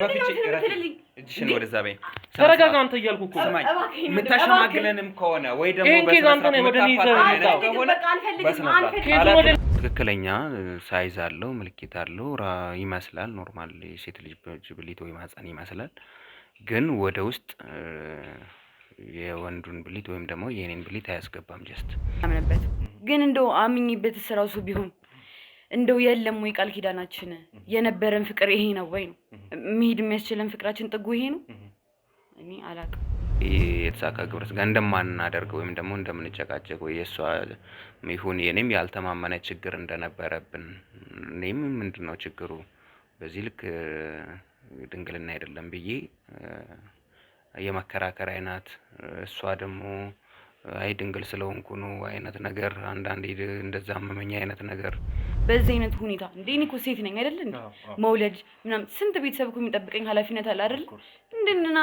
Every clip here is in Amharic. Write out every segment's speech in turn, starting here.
እጅሽን ወደዛ በይ ተረጋጋ አንተ እያልኩ እኮ ሰማኝ ምታሸማግለንም ከሆነ ወይ ደግሞ ትክክለኛ ሳይዝ አለው ምልክት አለው ይመስላል ኖርማል ሴት ልጅ ብልት ወይ ማህፀን ይመስላል ግን ወደ ውስጥ የወንዱን ብልት ወይም ደግሞ የኔን ብልት አያስገባም ጀስት አምነበት ግን እንደው አምኝበት ስራው ቢሆን እንደው የለም ወይ ቃል ኪዳናችን የነበረን ፍቅር ይሄ ነው ወይ ነው መሄድ የሚያስችለን ፍቅራችን ጥጉ ይሄ ነው እኔ አላውቅም የተሳካ ግብረት ጋር እንደማናደርገው ወይም ደግሞ እንደምንጨቃጨቅ ወይ የሷ ይሁን የኔም ያልተማመነ ችግር እንደነበረብን እኔም ምንድነው ችግሩ በዚህ ልክ ድንግልና አይደለም ብዬ የመከራከር አይናት እሷ ደግሞ አይ ድንግል ስለሆንኩ ነው አይነት ነገር አንዳንዴ እንደዛ አመመኛ አይነት ነገር በዚህ አይነት ሁኔታ እንደኔ እኮ ሴት ነኝ አይደል እንዴ መውለድ ምናምን ስንት ቤተሰብ እኮ የሚጠብቀኝ ኃላፊነት አለ አይደል እንደና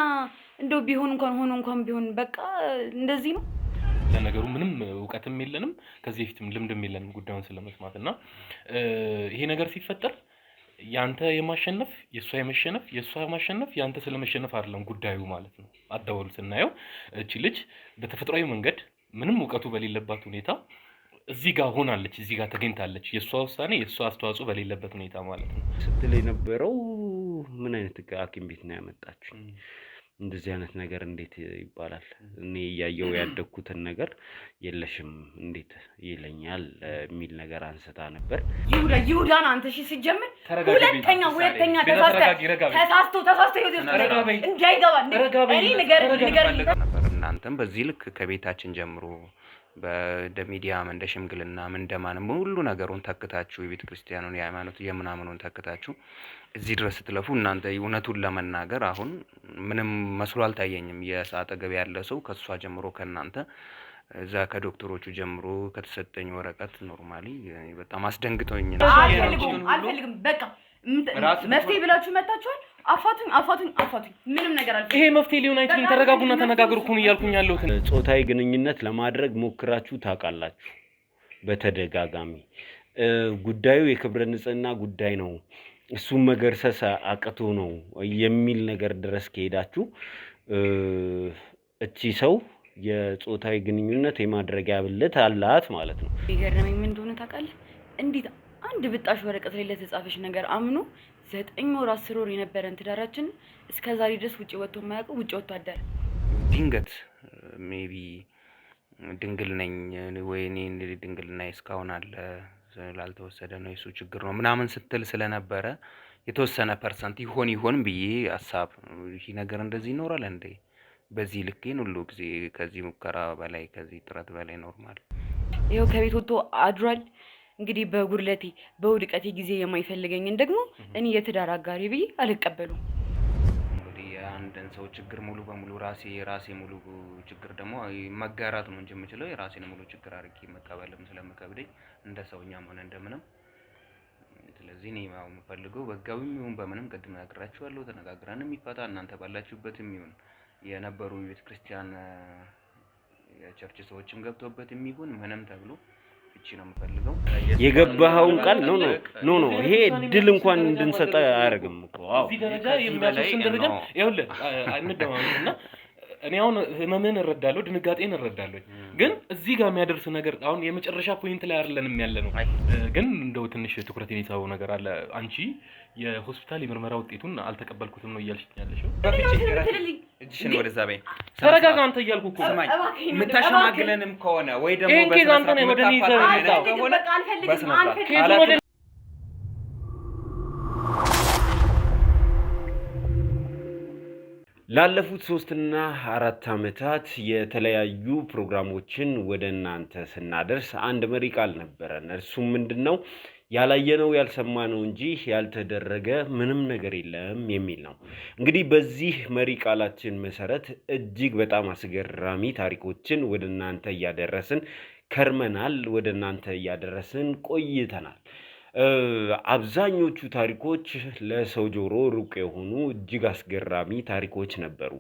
እንደው ቢሆን እንኳን ቢሆን በቃ እንደዚህ ነው ለነገሩ ምንም ዕውቀትም የለንም ከዚህ ፊትም ልምድም የለንም ጉዳዩን ስለመስማትና ይሄ ነገር ሲፈጠር ያንተ የማሸነፍ የሷ የመሸነፍ የሷ ማሸነፍ ያንተ ስለመሸነፍ አይደለም ጉዳዩ ማለት ነው አዳወል ስናየው እቺ ልጅ በተፈጥሯዊ መንገድ ምንም ዕውቀቱ በሌለባት ሁኔታ እዚህ ጋር ሆናለች እዚህ ጋር ተገኝታለች የሷ ውሳኔ የሷ አስተዋጽኦ በሌለበት ሁኔታ ማለት ነው ስትል የነበረው ምን አይነት ሐኪም ቤት ነው ያመጣችሁ እንደዚህ አይነት ነገር እንዴት ይባላል እኔ ያየው ያደኩትን ነገር የለሽም እንዴት ይለኛል የሚል ነገር አንስታ ነበር ይሁዳን አንተ እሺ ሲጀምር ሁለተኛ ተሳስቶ እንዳይገባ እኔ ነገር ነበር እናንተም በዚህ ልክ ከቤታችን ጀምሮ በሚዲያም እንደ ሽምግልናም እንደማንም ሁሉ ነገሩን ተክታችሁ የቤተ ክርስቲያኑን የሃይማኖት የምናምኑን ተክታችሁ እዚህ ድረስ ስትለፉ እናንተ እውነቱን ለመናገር አሁን ምንም መስሎ አልታየኝም የሰዓት ገበ ያለ ሰው ከሷ ጀምሮ ከናንተ እዛ ከዶክተሮቹ ጀምሮ ከተሰጠኝ ወረቀት ኖርማሊ በጣም አስደንግጦኝ ነው አልፈልግም በቃ መፍትሄ ብላችሁ መጣችኋል አፋቱኝ ምንም ነገር አልፈልግም ይሄ መፍትሄ ሊሆን አይችልም ተረጋጉና ተነጋገሩ እኮ ነው ያልኩኝ ያለሁት ጾታዊ ግንኙነት ለማድረግ ሞክራችሁ ታውቃላችሁ በተደጋጋሚ ጉዳዩ የክብረ ንጽህና ጉዳይ ነው እሱም መገርሰስ አቅቶ ነው የሚል ነገር ድረስ ከሄዳችሁ እቺ ሰው የጾታዊ ግንኙነት የማድረጊያ ብልት አላት ማለት ነው ይገርመኝ ምን እንደሆነ ታውቃለህ እንዴት አንድ ብጣሽ ወረቀት ላይ ለተጻፈሽ ነገር አምኖ 9 ወር 10 ወር የነበረን ትዳራችን እስከዛሬ ድረስ ውጪ ወጥቶ የማያውቀው ውጪ ወጥቶ አደረ ድንገት ሜቢ ድንግል ነኝ ወይ እኔ ድንግልና እስካሁን አለ ስላልተወሰደ ነው የሱ ችግር ነው ምናምን ስትል ስለነበረ የተወሰነ ፐርሰንት ይሆን ብዬ ሐሳብ ይሄ ነገር እንደዚህ ይኖራል እንዴ በዚህ ልክን ሁሉ ጊዜ ከዚህ ሙከራ በላይ ከዚህ ጥረት በላይ ኖርማል ይሄው ከቤት ወጥቶ አድሯል እንግዲህ በጉርለቴ በውድቀቴ ጊዜ የማይፈልገኝን ደግሞ እኔ የትዳር አጋሪ ብዬ አልቀበሉም እንግዲህ አንድን ሰው ችግር ሙሉ በሙሉ ራሴ ሙሉ ችግር ደግሞ መጋራት ነው እንጂ የምችለው የራሴን ሙሉ ችግር አድርጌ መቀበልም ስለምከብደኝ እንደ ሰውኛም ሆነ እንደምንም ስለዚህ እኔ ማው የምፈልገው በጋዊም ይሁን በምንም ቅድም ነግራችኋለሁ ተነጋግረንም ይፈታ እናንተ ባላችሁበትም ይሁን የነበሩ ቤተ ክርስቲያን የቸርች ሰዎችም ገብተውበትም ይሁን ምንም ተብሎ እቺ ነው የምፈልገው የገባኸውን ቃል ኖ ይሄ ድል እንኳን እንድንሰጣ አያረግም እኮ አዎ እዚህ ደረጃ የሚያደርሱን ደረጃ ይኸውልህ አንደማውና እኔ አሁን ህመምን እረዳለሁ ድንጋጤን እረዳለሁ ግን እዚህ ጋር የሚያደርስ ነገር አሁን የመጨረሻ ፖይንት ላይ አይደለንም ያለነው ግን እንደው ትንሽ ትኩረቴን የሳበው ነገር አለ አንቺ የሆስፒታል የምርመራ ውጤቱን አልተቀበልኩትም ነው እያልሽኝ ያለሽው እጅሽን ወደዛ በይ ተረጋጋ አንተ እያልኩ እኮ ሰማኝ ምታሸማግለንም ከሆነ ወይ ደግሞ በስነ ላለፉት 3 እና 4 አመታት የተለያዩ ፕሮግራሞችን ወደ እናንተ ስናደርስ አንድ መሪ ቃል ነበረን እርሱም ምንድነው ያላየነው ያልሰማነው እንጂ ያልተደረገ ምንም ነገር የለም የሚል ነው እንግዲህ በዚህ መሪ ቃላችን መሰረት እጅግ በጣም አስገራሚ ታሪኮችን ወደ እናንተ ያደረስን ከርመናል ወደ እናንተ ያደረስን ቆይተናል አብዛኞቹ ታሪኮች ለሰው ጆሮ ሩቅ የሆኑ እጅግ አስገራሚ ታሪኮች ነበሩ።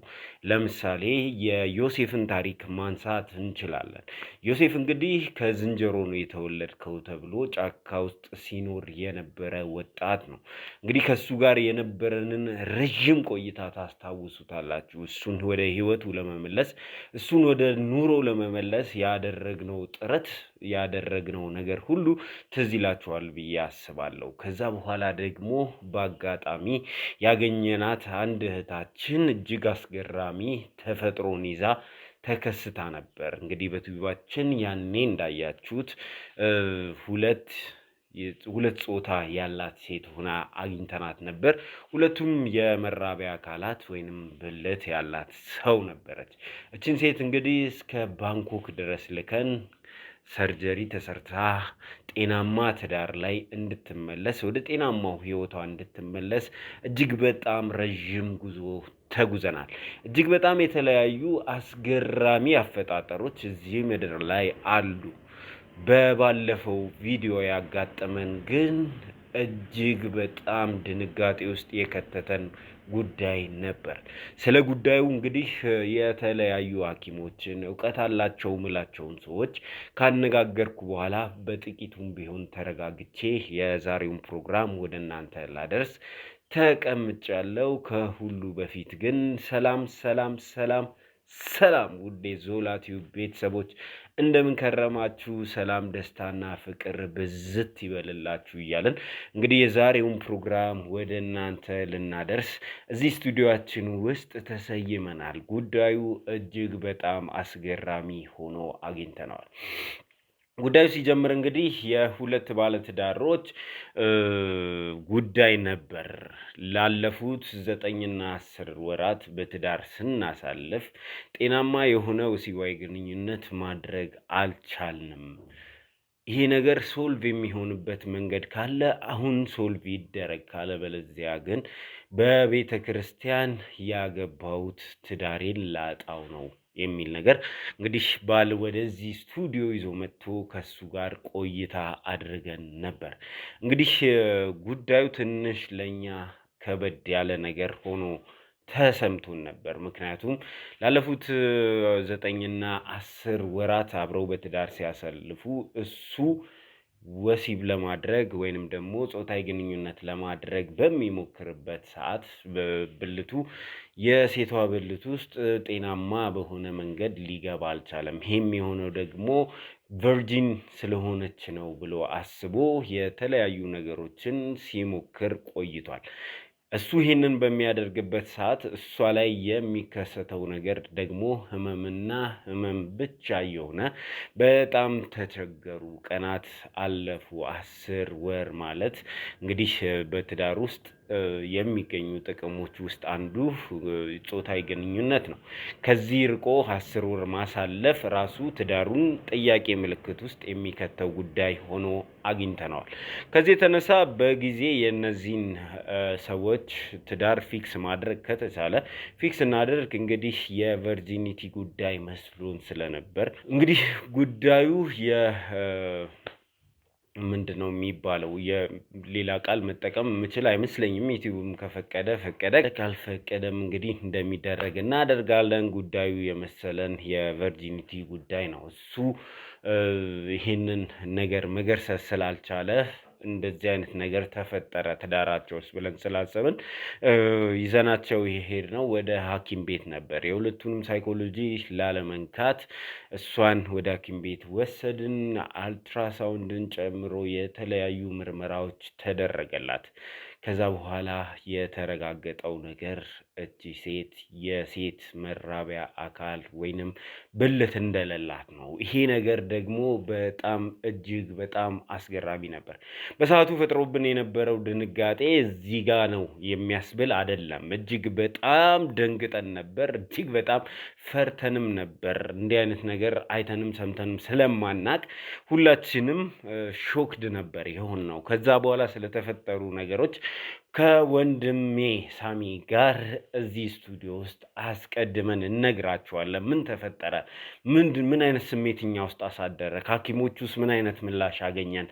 ለምሳሌ የዮሴፍን ታሪክ ማንሳት እንችላለን። ዮሴፍ እንግዲህ ከዝንጀሮ ነው የተወለድከው ተብሎ ጫካ ውስጥ ሲኖር የነበረ ወጣት ነው። እንግዲህ ከሱ ጋር የነበረንን ረዥም ቆይታ ታስታውሱታላችሁ። እሱን ወደ ህይወቱ ለመመለስ እሱን ወደ ኑሮ ለመመለስ ያደረግነው ጥረት ያደረግነው ነገር ሁሉ ትዝ ይላችኋል ብዬ አስባለሁ። ከዛ በኋላ ደግሞ በአጋጣሚ ያገኘናት አንድ እህታችን እጅግ አስገራሚ ተፈጥሮን ይዛ ተከስታ ነበር። እንግዲህ በትቢባችን ያኔ እንዳያችሁት ሁለት ጾታ ያላት ሴት ሆና አግኝተናት ነበር። ሁለቱም የመራቢያ አካላት ወይንም ብልት ያላት ሰው ነበረች። እችን ሴት እንግዲህ እስከ ባንኮክ ድረስ ልከን ሰርጀሪ ተሰርታ ጤናማ ትዳር ላይ እንድትመለስ ወደ ጤናማው ህይወቷ እንድትመለስ እጅግ በጣም ረዥም ጉዞ ተጉዘናል። እጅግ በጣም የተለያዩ አስገራሚ አፈጣጠሮች እዚህ ምድር ላይ አሉ። በባለፈው ቪዲዮ ያጋጠመን ግን እጅግ በጣም ድንጋጤ ውስጥ የከተተን ጉዳይ ነበር። ስለ ጉዳዩ እንግዲህ የተለያዩ ሐኪሞችን እውቀት አላቸው ምላቸውን ሰዎች ካነጋገርኩ በኋላ በጥቂቱም ቢሆን ተረጋግቼ የዛሬውን ፕሮግራም ወደ እናንተ ላደርስ ተቀምጫለሁ። ከሁሉ በፊት ግን ሰላም ውዴ ዞላ ቲዩብ ቤተሰቦች እንደምን ከረማችሁ? ሰላም ደስታና ፍቅር ብዝት ይበልላችሁ እያለን እንግዲህ የዛሬውን ፕሮግራም ወደ እናንተ ልናደርስ እዚህ ስቱዲዮአችን ውስጥ ተሰይመናል። ጉዳዩ እጅግ በጣም አስገራሚ ሆኖ አግኝተነዋል። ጉዳዩ ሲጀምር እንግዲህ የሁለት ባለትዳሮች ጉዳይ ነበር። ላለፉት 9 እና 10 ወራት በትዳር ስናሳልፍ ጤናማ የሆነ ወሲባዊ ግንኙነት ማድረግ አልቻልንም። ይሄ ነገር ሶልቭ የሚሆንበት መንገድ ካለ አሁን ሶልቭ ይደረግ፣ ካለበለዚያ ግን በቤተ ክርስቲያን ያገባሁት ትዳሬን ላጣው ነው የሚል ነገር እንግዲህ ባል ወደዚህ ስቱዲዮ ይዞ መጥቶ ከሱ ጋር ቆይታ አድርገን ነበር። እንግዲህ ጉዳዩ ትንሽ ለኛ ከበድ ያለ ነገር ሆኖ ተሰምቶን ነበር። ምክንያቱም ላለፉት 9 እና 10 ወራት አብረው በትዳር ሲያሳልፉ እሱ ወሲብ ለማድረግ ወይንም ደግሞ ጾታዊ ግንኙነት ለማድረግ በሚሞክርበት ሰዓት በብልቱ የሴቷ ብልት ውስጥ ጤናማ በሆነ መንገድ ሊገባ አልቻለም። ይሄም የሆነው ደግሞ ቨርጂን ስለሆነች ነው ብሎ አስቦ የተለያዩ ነገሮችን ሲሞክር ቆይቷል። እሱ ይሄንን በሚያደርግበት ሰዓት እሷ ላይ የሚከሰተው ነገር ደግሞ ህመም ብቻ የሆነ በጣም ተቸገሩ። ቀናት አለፉ። 10 ወር ማለት እንግዲህ በትዳር ውስጥ የሚገኙ ጥቅሞች ውስጥ አንዱ ጾታዊ ግንኙነት ነው። ከዚህ ርቆ 10 ወር ማሳለፍ ራሱ ትዳሩን ጥያቄ ምልክት ውስጥ የሚከተው ጉዳይ ሆኖ አግኝተነዋል። ከዚህ የተነሳ በጊዜ የነዚህን ሰዎች ትዳር ፊክስ ማድረግ ከተቻለ ፊክስ እናደርግ እንግዲህ የቨርጂኒቲ ጉዳይ መስሎን ስለነበር እንግዲህ ጉዳዩ ምንድነው የሚባለው የሌላ ቃል መጠቀም የምችል አይመስለኝም። ዩቲዩብም ከፈቀደ ፈቀደ፣ ካልፈቀደም እንግዲህ እንደሚደረግ እናደርጋለን። ጉዳዩ የመሰለን የቨርጂኒቲ ጉዳይ ነው። እሱ ይሄንን ነገር መገርሰስ ስላልቻለ እንደዚህ አይነት ነገር ተፈጠረ ትዳራቸውስ ብለን ስላሰብን ይዘናቸው የሄድ ነው ወደ ሐኪም ቤት ነበር። የሁለቱንም ሳይኮሎጂ ላለመንካት እሷን ወደ ሐኪም ቤት ወሰድን። አልትራሳውንድን ጨምሮ የተለያዩ ምርመራዎች ተደረገላት። ከዛ በኋላ የተረጋገጠው ነገር እቺ ሴት የሴት መራቢያ አካል ወይንም ብልት እንደሌላት ነው። ይሄ ነገር ደግሞ በጣም እጅግ በጣም አስገራሚ ነበር። በሰዓቱ ፈጥሮብን የነበረው ድንጋጤ እዚህ ጋር ነው የሚያስብል አይደለም። እጅግ በጣም ደንግጠን ነበር። እጅግ በጣም ፈርተንም ነበር። እንዲህ አይነት ነገር አይተንም ሰምተንም ስለማናቅ ሁላችንም ሾክድ ነበር የሆነው። ከዛ በኋላ ስለተፈጠሩ ነገሮች ከወንድሜ ሳሚ ጋር እዚህ ስቱዲዮ ውስጥ አስቀድመን እነግራችኋለን። ምን ተፈጠረ? ምን አይነት ስሜትኛ ውስጥ አሳደረ? ከሐኪሞቹስ ምን አይነት ምላሽ አገኘን?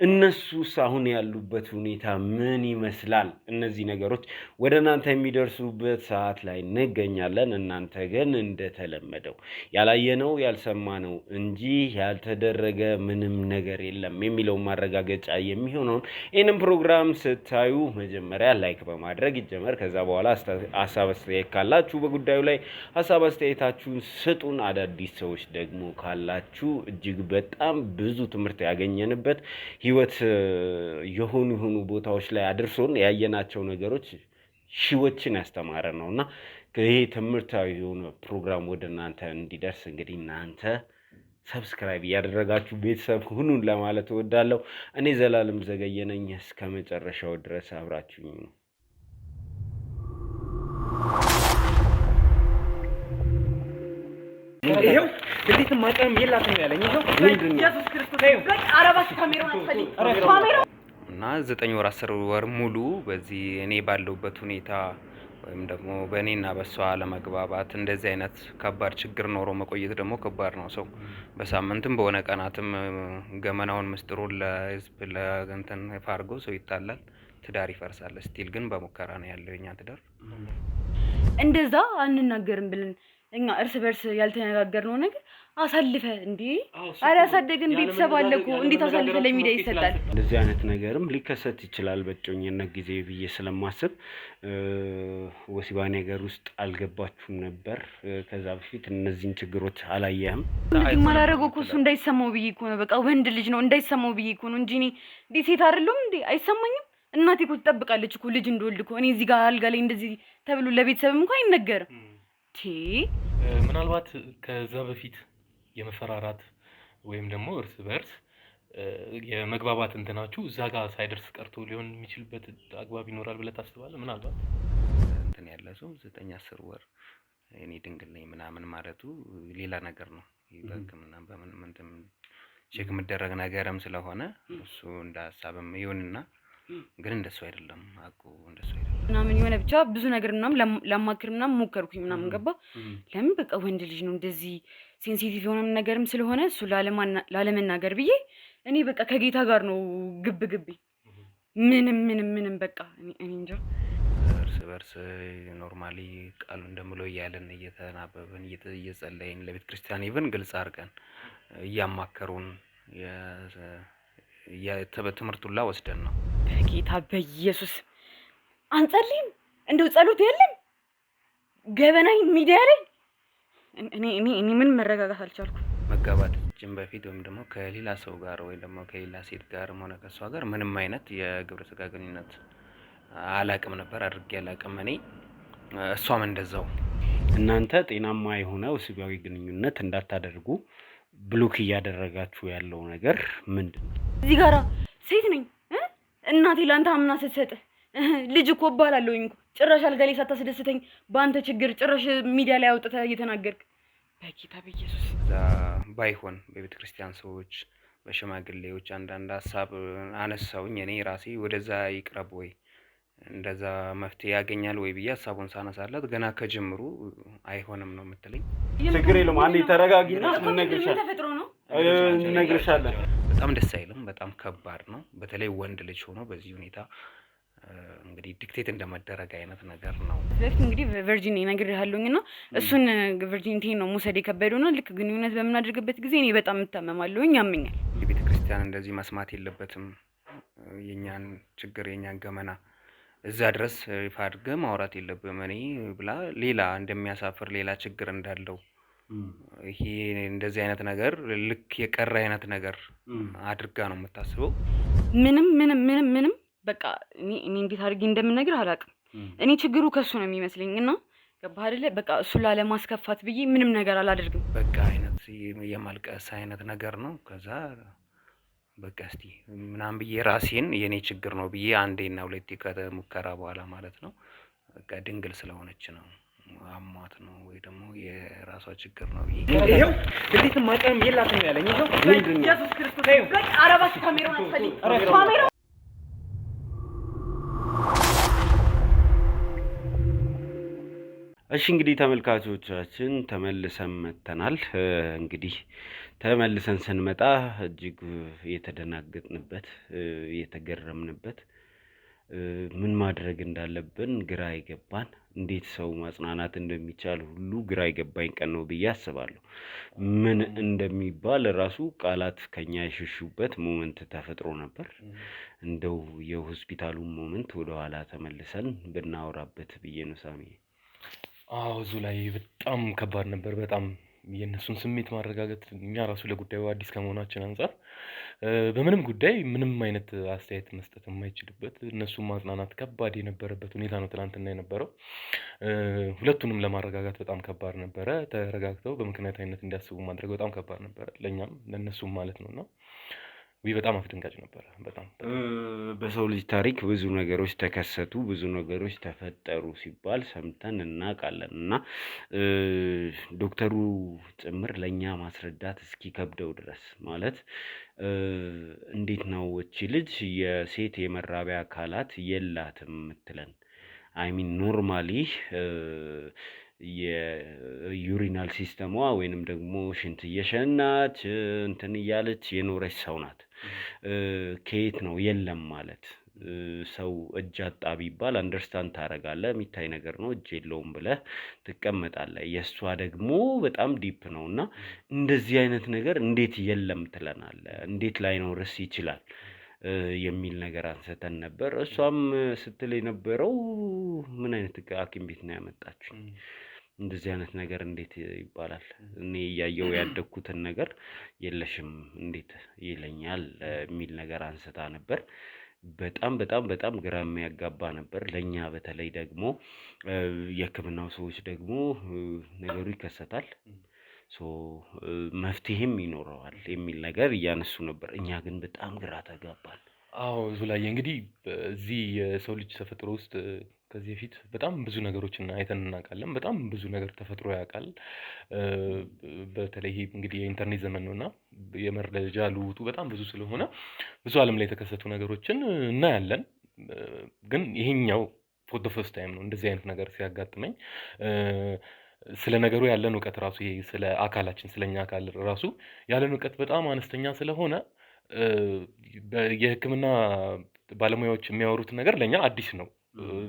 እነሱስ አሁን ያሉበት ሁኔታ ምን ይመስላል? እነዚህ ነገሮች ወደ እናንተ የሚደርሱበት ሰዓት ላይ እንገኛለን። እናንተ ግን እንደተለመደው ያላየነው ያልሰማነው እንጂ ያልተደረገ ምንም ነገር የለም የሚለው ማረጋገጫ የሚሆነውን ይህንን ፕሮግራም ስታዩ መጀመሪያ ላይክ በማድረግ ይጀመር። ከዛ በኋላ ሀሳብ አስተያየት ካላችሁ በጉዳዩ ላይ ሀሳብ አስተያየታችሁን ስጡን። አዳዲስ ሰዎች ደግሞ ካላችሁ እጅግ በጣም ብዙ ትምህርት ያገኘንበት ህይወት የሆኑ ቦታዎች ላይ አድርሶን ያየናቸው ነገሮች ሺዎችን ያስተማረ ነውና ይሄ ትምህርታዊ የሆነ ፕሮግራም ወደ እናንተ እንዲደርስ እንግዲህ እናንተ ሰብስክራይብ ያደረጋችሁ ቤተሰብ ሁኑን ለማለት እወዳለሁ። እኔ ዘላለም ዘገየ ነኝ። እስከ መጨረሻው ድረስ አብራችሁኝ ነው። ይሄው እንዴት ማቀም የላትም ያለኝ ይሄው ኢየሱስ ክርስቶስ አረባሽ ካሜራውን አትፈልይ እና 9 ወር 10 ወር ሙሉ በዚህ እኔ ባለውበት ሁኔታ ወይም ደግሞ በእኔና በሷ አለመግባባት እንደዚህ አይነት ከባድ ችግር ኖሮ መቆየት ደግሞ ከባድ ነው። ሰው በሳምንትም በሆነ ቀናትም ገመናውን ምስጢሩን ለህዝብ ለእንትን ፋርጎ ሰው ይጣላል፣ ትዳር ይፈርሳል። ስቲል ግን በሙከራ ነው ያለው የኛ ትዳር። እንደዛ አንናገርም ብለን እኛ እርስ በርስ ያልተነጋገርነው ነገር አሳልፈ እንዴ አረ ያሳደገን ቤተሰብ አለ እኮ እንዴት አሳልፈ ለሚዲያ ይሰጣል? እንደዚህ አይነት ነገርም ሊከሰት ይችላል በእጮኝነት ጊዜ ብዬ ስለማስብ ወሲባዊ ነገር ውስጥ አልገባችሁም ነበር? ከዛ በፊት እነዚህን ችግሮች አላየህም? ማላረገው እኮ እሱ እንዳይሰማው ብዬ እኮ ነው። በቃ ወንድ ልጅ ነው እንዳይሰማው ብዬ እኮ ነው እንጂ እኔ እንዴ ሴት አይደለሁም እንዴ? አይሰማኝም? እናቴ እኮ ትጠብቃለች እኮ ልጅ እንደወልድ እኮ። እኔ እዚህ ጋር አልጋ ላይ እንደዚህ ተብሎ ለቤተሰብም እንኳን አይነገርም። ምናልባት ከዛ በፊት የመፈራራት ወይም ደግሞ እርስ በርስ የመግባባት እንትናችሁ እዛ ጋር ሳይደርስ ቀርቶ ሊሆን የሚችልበት አግባብ ይኖራል ብለህ ታስባለህ? ምናልባት እንትን ያለ ሰው 9-10 ወር እኔ ድንግል ነኝ ምናምን ማለቱ ሌላ ነገር ነው። በሕክምና በምን እንትን ቼክ የምደረግ ነገርም ስለሆነ እሱ እንደ ሀሳብም ይሁንና ግን እንደሱ አይደለም አቁ እንደሱ አይደለም ምናምን የሆነ ብቻ ብዙ ነገር ምናምን ለማክር ምናምን ሞከርኩኝ ምናምን ገባ። ለምን በቃ ወንድ ልጅ ነው እንደዚህ ሴንሲቲቭ የሆነ ነገርም ስለሆነ እሱ ላለመናገር ብዬ እኔ በቃ ከጌታ ጋር ነው ግብ ምንም በቃ እኔ እንጃ። እርስ በርስ ኖርማሊ ቃሉ እንደምለው እያለን እየተናበብን እየጸለይን ለቤተ ክርስቲያን ይብን ግልጽ አድርገን እያማከሩን ትምህርቱላ ወስደን ነው። በጌታ በኢየሱስ አንጸልይም? እንደው ጸሎት የለም ገበናይ ሚዲያ ላይ እኔ ምን መረጋጋት አልቻልኩም። መጋባታችን በፊት ወይም ደግሞ ከሌላ ሰው ጋር ወይ ደግሞ ከሌላ ሴት ጋር ሆነ ከሷ ጋር ምንም አይነት የግብረ ስጋ ግንኙነት አላቅም ነበር፣ አድርጌ አላቅም እኔ እሷም እንደዛው። እናንተ ጤናማ የሆነ ወሲባዊ ግንኙነት እንዳታደርጉ ብሎክ እያደረጋችሁ ያለው ነገር ምንድነው? እዚህ ጋራ ሴት ነኝ እናቴ ላንተ አምና ስትሰጥ ልጅ እኮ እባላለሁኝ እኮ ጭራሽ አልጋ ላይ ሳታስደስተኝ በአንተ ችግር ጭራሽ ሚዲያ ላይ አውጥተህ እየተናገርክ በጌታ በኢየሱስ ባይሆን በቤተ ክርስቲያን ሰዎች በሽማግሌዎች አንዳንድ ሀሳብ አነሳውኝ። እኔ ራሴ ወደዛ ይቅረብ ወይ እንደዛ መፍትሄ ያገኛል ወይ ብዬ ሀሳቡን ሳነሳላት ገና ከጅምሩ አይሆንም ነው የምትለኝ። ችግር የለውም አንዴ ተረጋጊና እንነግርሻለን። በጣም ደስ አይልም። በጣም ከባድ ነው። በተለይ ወንድ ልጅ ሆኖ በዚህ ሁኔታ እንግዲህ ዲክቴት እንደመደረግ አይነት ነገር ነው። ስለዚህ እንግዲህ ቨርጂን እነግርሃለሁኝና እሱን ቨርጂኒቲን ነው መውሰድ የከበደውና ልክ ግንኙነት በምናደርግበት ጊዜ እኔ በጣም እታመማለሁኝ፣ ያመኛል። የቤተ ክርስቲያን እንደዚህ መስማት የለበትም የኛን ችግር የኛን ገመና እዛ ድረስ ይፋ አድርገህ ማውራት የለብህም እኔ ብላ ሌላ እንደሚያሳፍር ሌላ ችግር እንዳለው ይሄ እንደዚህ አይነት ነገር ልክ የቀረ አይነት ነገር አድርጋ ነው የምታስበው። ምንም በቃ እኔ እንዴት አድርጌ እንደምነግርህ አላውቅም። እኔ ችግሩ ከሱ ነው የሚመስለኝ እና ገባህ አይደለ? በቃ እሱ ላለማስከፋት ብዬ ምንም ነገር አላደርግም። በቃ አይነት የማልቀስ አይነት ነገር ነው። ከዛ በቃ እስቲ ምናምን ብዬ ራሴን የኔ ችግር ነው ብዬ አንዴና ሁለቴ ከሙከራ በኋላ ማለት ነው በቃ ድንግል ስለሆነች ነው አሟት ነው ወይ ደግሞ የራሷ ችግር ነው ብዬ ይሄው እንዴት ማቀም የላትም ያለኝ ይሄው ኢየሱስ ክርስቶስ በቃ አረባሽ ካሜራውን አትፈልይ ካሜራ እሺ እንግዲህ ተመልካቾቻችን ተመልሰን መጥተናል። እንግዲህ ተመልሰን ስንመጣ እጅግ የተደናገጥንበት የተገረምንበት ምን ማድረግ እንዳለብን ግራ የገባን እንዴት ሰው ማጽናናት እንደሚቻል ሁሉ ግራ የገባኝ ቀን ነው ብዬ አስባለሁ። ምን እንደሚባል ራሱ ቃላት ከኛ የሸሹበት ሞመንት ተፈጥሮ ነበር። እንደው የሆስፒታሉን ሞመንት ወደኋላ ተመልሰን ብናወራበት ብዬ ነው ሳሚ። አዎ እዙ ላይ በጣም ከባድ ነበር። በጣም የእነሱን ስሜት ማረጋገጥ እኛ ራሱ ለጉዳዩ አዲስ ከመሆናችን አንጻር በምንም ጉዳይ ምንም አይነት አስተያየት መስጠት የማይችልበት እነሱን ማጽናናት ከባድ የነበረበት ሁኔታ ነው ትናንትና የነበረው። ሁለቱንም ለማረጋጋት በጣም ከባድ ነበረ። ተረጋግተው በምክንያታዊነት እንዲያስቡ ማድረግ በጣም ከባድ ነበረ፣ ለእኛም ለእነሱም ማለት ነው። እና በጣም አስደንጋጭ ነበረ። በጣም በሰው ልጅ ታሪክ ብዙ ነገሮች ተከሰቱ፣ ብዙ ነገሮች ተፈጠሩ ሲባል ሰምተን እናውቃለን። እና ዶክተሩ ጭምር ለእኛ ማስረዳት እስኪከብደው ድረስ ማለት እንዴት ነው እቺ ልጅ የሴት የመራቢያ አካላት የላትም የምትለን? አይሚን ኖርማሊ የዩሪናል ሲስተሟ ወይንም ደግሞ ሽንት እየሸናች እንትን እያለች የኖረች ሰው ናት። ከየት ነው የለም ማለት? ሰው እጅ አጣ ቢባል አንደርስታንድ ታደርጋለህ፣ የሚታይ ነገር ነው፣ እጅ የለውም ብለህ ትቀመጣለህ። የእሷ ደግሞ በጣም ዲፕ ነው እና እንደዚህ አይነት ነገር እንዴት የለም ትለናለህ? እንዴት ላይኖርስ ይችላል የሚል ነገር አንስተን ነበር። እሷም ስትል የነበረው ምን አይነት ሐኪም ቤት ነው ያመጣችኝ? እንደዚህ አይነት ነገር እንዴት ይባላል? እኔ እያየው ያደግኩትን ነገር የለሽም እንዴት ይለኛል የሚል ነገር አንስታ ነበር። በጣም በጣም በጣም ግራ የሚያጋባ ነበር ለእኛ። በተለይ ደግሞ የሕክምናው ሰዎች ደግሞ ነገሩ ይከሰታል መፍትሄም ይኖረዋል የሚል ነገር እያነሱ ነበር። እኛ ግን በጣም ግራ ተጋባን። አዎ እዙ ላይ እንግዲህ እዚህ የሰው ልጅ ተፈጥሮ ውስጥ ከዚህ በፊት በጣም ብዙ ነገሮችን አይተን እናውቃለን። በጣም ብዙ ነገር ተፈጥሮ ያውቃል። በተለይ እንግዲህ የኢንተርኔት ዘመን ነውና የመረጃ ልውውጡ በጣም ብዙ ስለሆነ ብዙ ዓለም ላይ የተከሰቱ ነገሮችን እናያለን። ግን ይሄኛው ፎር ዘ ፈርስት ታይም ነው እንደዚህ አይነት ነገር ሲያጋጥመኝ። ስለ ነገሩ ያለን እውቀት ራሱ ይሄ ስለ አካላችን ስለኛ አካል ራሱ ያለን እውቀት በጣም አነስተኛ ስለሆነ የሕክምና ባለሙያዎች የሚያወሩት ነገር ለኛ አዲስ ነው።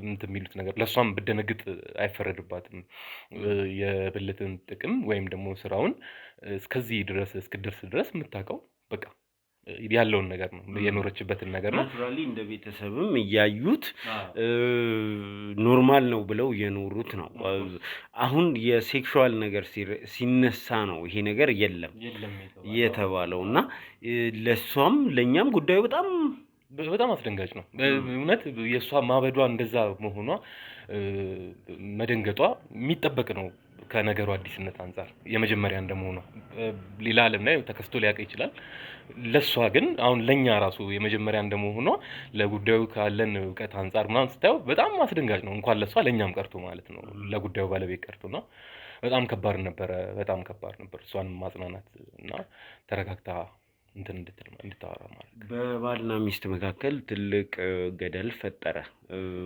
እንትን የሚሉት ነገር ለሷም ብደነግጥ አይፈረድባትም። የብልትን ጥቅም ወይም ደግሞ ስራውን እስከዚህ ድረስ እስክደርስ ድረስ የምታውቀው በቃ ያለውን ነገር ነው፣ የኖረችበትን ነገር ነው። ናቹራሊ እንደ ቤተሰብም እያዩት ኖርማል ነው ብለው የኖሩት ነው። አሁን የሴክሹዋል ነገር ሲነሳ ነው ይሄ ነገር የለም የተባለው እና ለሷም ለኛም ጉዳዩ በጣም አስደንጋጭ ነው። እውነት የእሷ ማበዷ እንደዛ መሆኗ መደንገጧ የሚጠበቅ ነው ከነገሩ አዲስነት አንጻር የመጀመሪያ እንደመሆኗ። ሌላ ዓለም ላይ ተከስቶ ሊያውቅ ይችላል። ለሷ ግን አሁን ለኛ ራሱ የመጀመሪያ እንደመሆኗ ለጉዳዩ ካለን እውቀት አንጻር ምናምን ስታየው በጣም አስደንጋጭ ነው። እንኳን ለሷ ለኛም ቀርቶ ማለት ነው፣ ለጉዳዩ ባለቤት ቀርቶና በጣም ከባድ ነበረ። በጣም ከባድ ነበር እሷንም ማጽናናት እና ተረጋግታ እንትን እንድታወራ ማለት ነው። በባልና ሚስት መካከል ትልቅ ገደል ፈጠረ።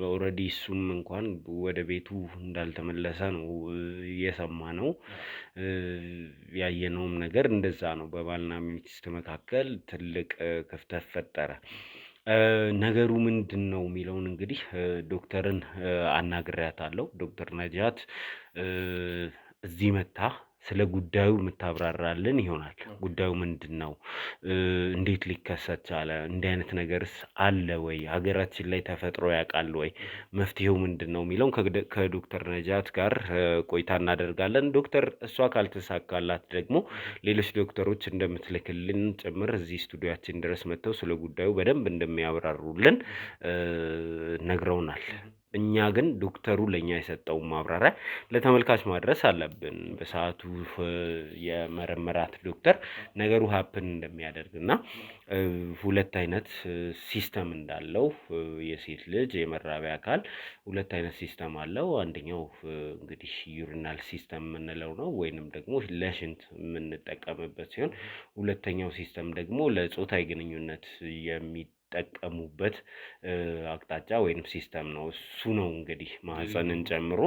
ኦልሬዲ እሱም እንኳን ወደ ቤቱ እንዳልተመለሰ ነው የሰማነው። ያየነውም ነገር እንደዛ ነው። በባልና ሚስት መካከል ትልቅ ክፍተት ፈጠረ። ነገሩ ምንድን ነው የሚለውን እንግዲህ ዶክተርን አናግሬያታለሁ። ዶክተር ነጃት እዚህ መታ ስለ ጉዳዩ የምታብራራልን ይሆናል። ጉዳዩ ምንድን ነው? እንዴት ሊከሰት ቻለ? እንዲህ አይነት ነገርስ አለ ወይ? ሀገራችን ላይ ተፈጥሮ ያውቃል ወይ? መፍትሄው ምንድን ነው የሚለውን ከዶክተር ነጃት ጋር ቆይታ እናደርጋለን። ዶክተር እሷ ካልተሳካላት ደግሞ ሌሎች ዶክተሮች እንደምትልክልን ጭምር እዚህ ስቱዲያችን ድረስ መጥተው ስለ ጉዳዩ በደንብ እንደሚያብራሩልን ነግረውናል። እኛ ግን ዶክተሩ ለኛ የሰጠውን ማብራሪያ ለተመልካች ማድረስ አለብን። በሰዓቱ የመረመራት ዶክተር ነገሩ ሀፕን እንደሚያደርግና ሁለት አይነት ሲስተም እንዳለው የሴት ልጅ የመራቢያ አካል ሁለት አይነት ሲስተም አለው። አንደኛው እንግዲህ ዩሪናል ሲስተም የምንለው ነው፣ ወይንም ደግሞ ለሽንት የምንጠቀምበት ሲሆን ሁለተኛው ሲስተም ደግሞ ለጾታዊ ግንኙነት የሚጠቀሙበት አቅጣጫ ወይም ሲስተም ነው። እሱ ነው እንግዲህ ማህፀንን ጨምሮ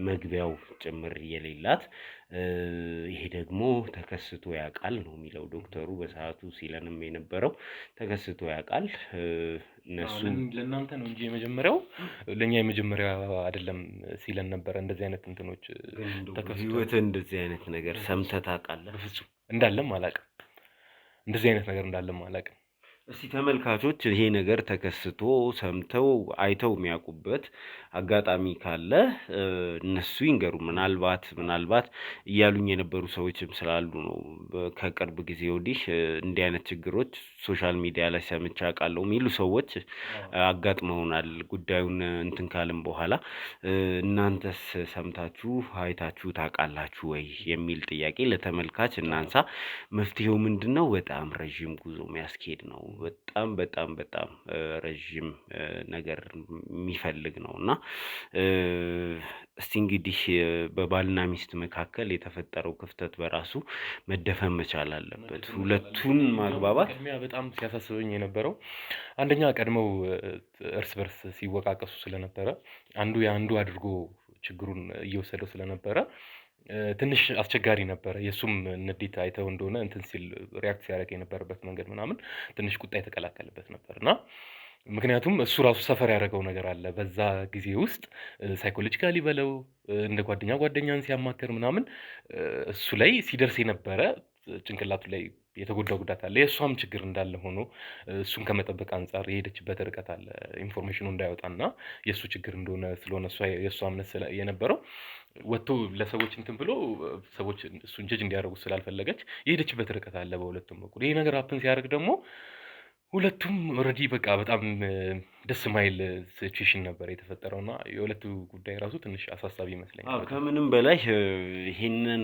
መግቢያው ጭምር የሌላት ይሄ ደግሞ ተከስቶ ያውቃል ነው የሚለው ዶክተሩ በሰዓቱ ሲለንም የነበረው ተከስቶ ያውቃል። እነሱ ለእናንተ ነው እንጂ የመጀመሪያው ለኛ የመጀመሪያ አይደለም ሲለን ነበር። እንደዚህ አይነት እንትኖች ህይወት እንደዚህ አይነት ነገር ሰምተህ ታውቃለህ? በፍጹም እንዳለም አላውቅም። እንደዚህ አይነት ነገር እንዳለም አላውቅም። እስቲ ተመልካቾች ይሄ ነገር ተከስቶ ሰምተው አይተው የሚያውቁበት አጋጣሚ ካለ እነሱ ይንገሩ። ምናልባት እያሉኝ የነበሩ ሰዎችም ስላሉ ነው። ከቅርብ ጊዜ ወዲህ እንዲህ አይነት ችግሮች ሶሻል ሚዲያ ላይ ሰምቼ አውቃለሁ የሚሉ ሰዎች አጋጥመውናል። ጉዳዩን እንትን ካልን በኋላ እናንተስ ሰምታችሁ አይታችሁ ታውቃላችሁ ወይ የሚል ጥያቄ ለተመልካች እናንሳ። መፍትሄው ምንድነው? በጣም ረዥም ጉዞ የሚያስኬድ ነው። በጣም ረዥም ነገር የሚፈልግ ነው እና እስቲ እንግዲህ በባልና ሚስት መካከል የተፈጠረው ክፍተት በራሱ መደፈን መቻል አለበት። ሁለቱን ማግባባት በጣም ሲያሳስበኝ የነበረው አንደኛ ቀድመው እርስ በርስ ሲወቃቀሱ ስለነበረ አንዱ የአንዱ አድርጎ ችግሩን እየወሰደው ስለነበረ ትንሽ አስቸጋሪ ነበረ። የሱም ንዴት አይተው እንደሆነ እንትን ሲል ሪያክት ሲያደርግ የነበረበት መንገድ ምናምን ትንሽ ቁጣ የተቀላቀለበት ነበርና ምክንያቱም እሱ ራሱ ሰፈር ያደረገው ነገር አለ በዛ ጊዜ ውስጥ ሳይኮሎጂካሊ በለው እንደ ጓደኛን ሲያማከር ምናምን እሱ ላይ ሲደርስ የነበረ ጭንቅላቱ ላይ የተጎዳው ጉዳት አለ። የእሷም ችግር እንዳለ ሆኖ እሱን ከመጠበቅ አንጻር የሄደችበት ርቀት አለ ኢንፎርሜሽኑ እንዳይወጣና የእሱ ችግር እንደሆነ ስለሆነ የእሷ እምነት የነበረው ወጥቶ ለሰዎች እንትን ብሎ ሰዎች እሱን ጀጅ እንዲያደርጉ ስላልፈለገች የሄደችበት ርቀት አለ በሁለቱም በኩል። ይሄ ነገር ሀፕን ሲያደርግ ደግሞ ሁለቱም ኦልሬዲ በቃ በጣም ደስ ማይል ሲቹዌሽን ነበር የተፈጠረውና የሁለቱ ጉዳይ ራሱ ትንሽ አሳሳቢ ይመስለኛል። ከምንም በላይ ይሄንን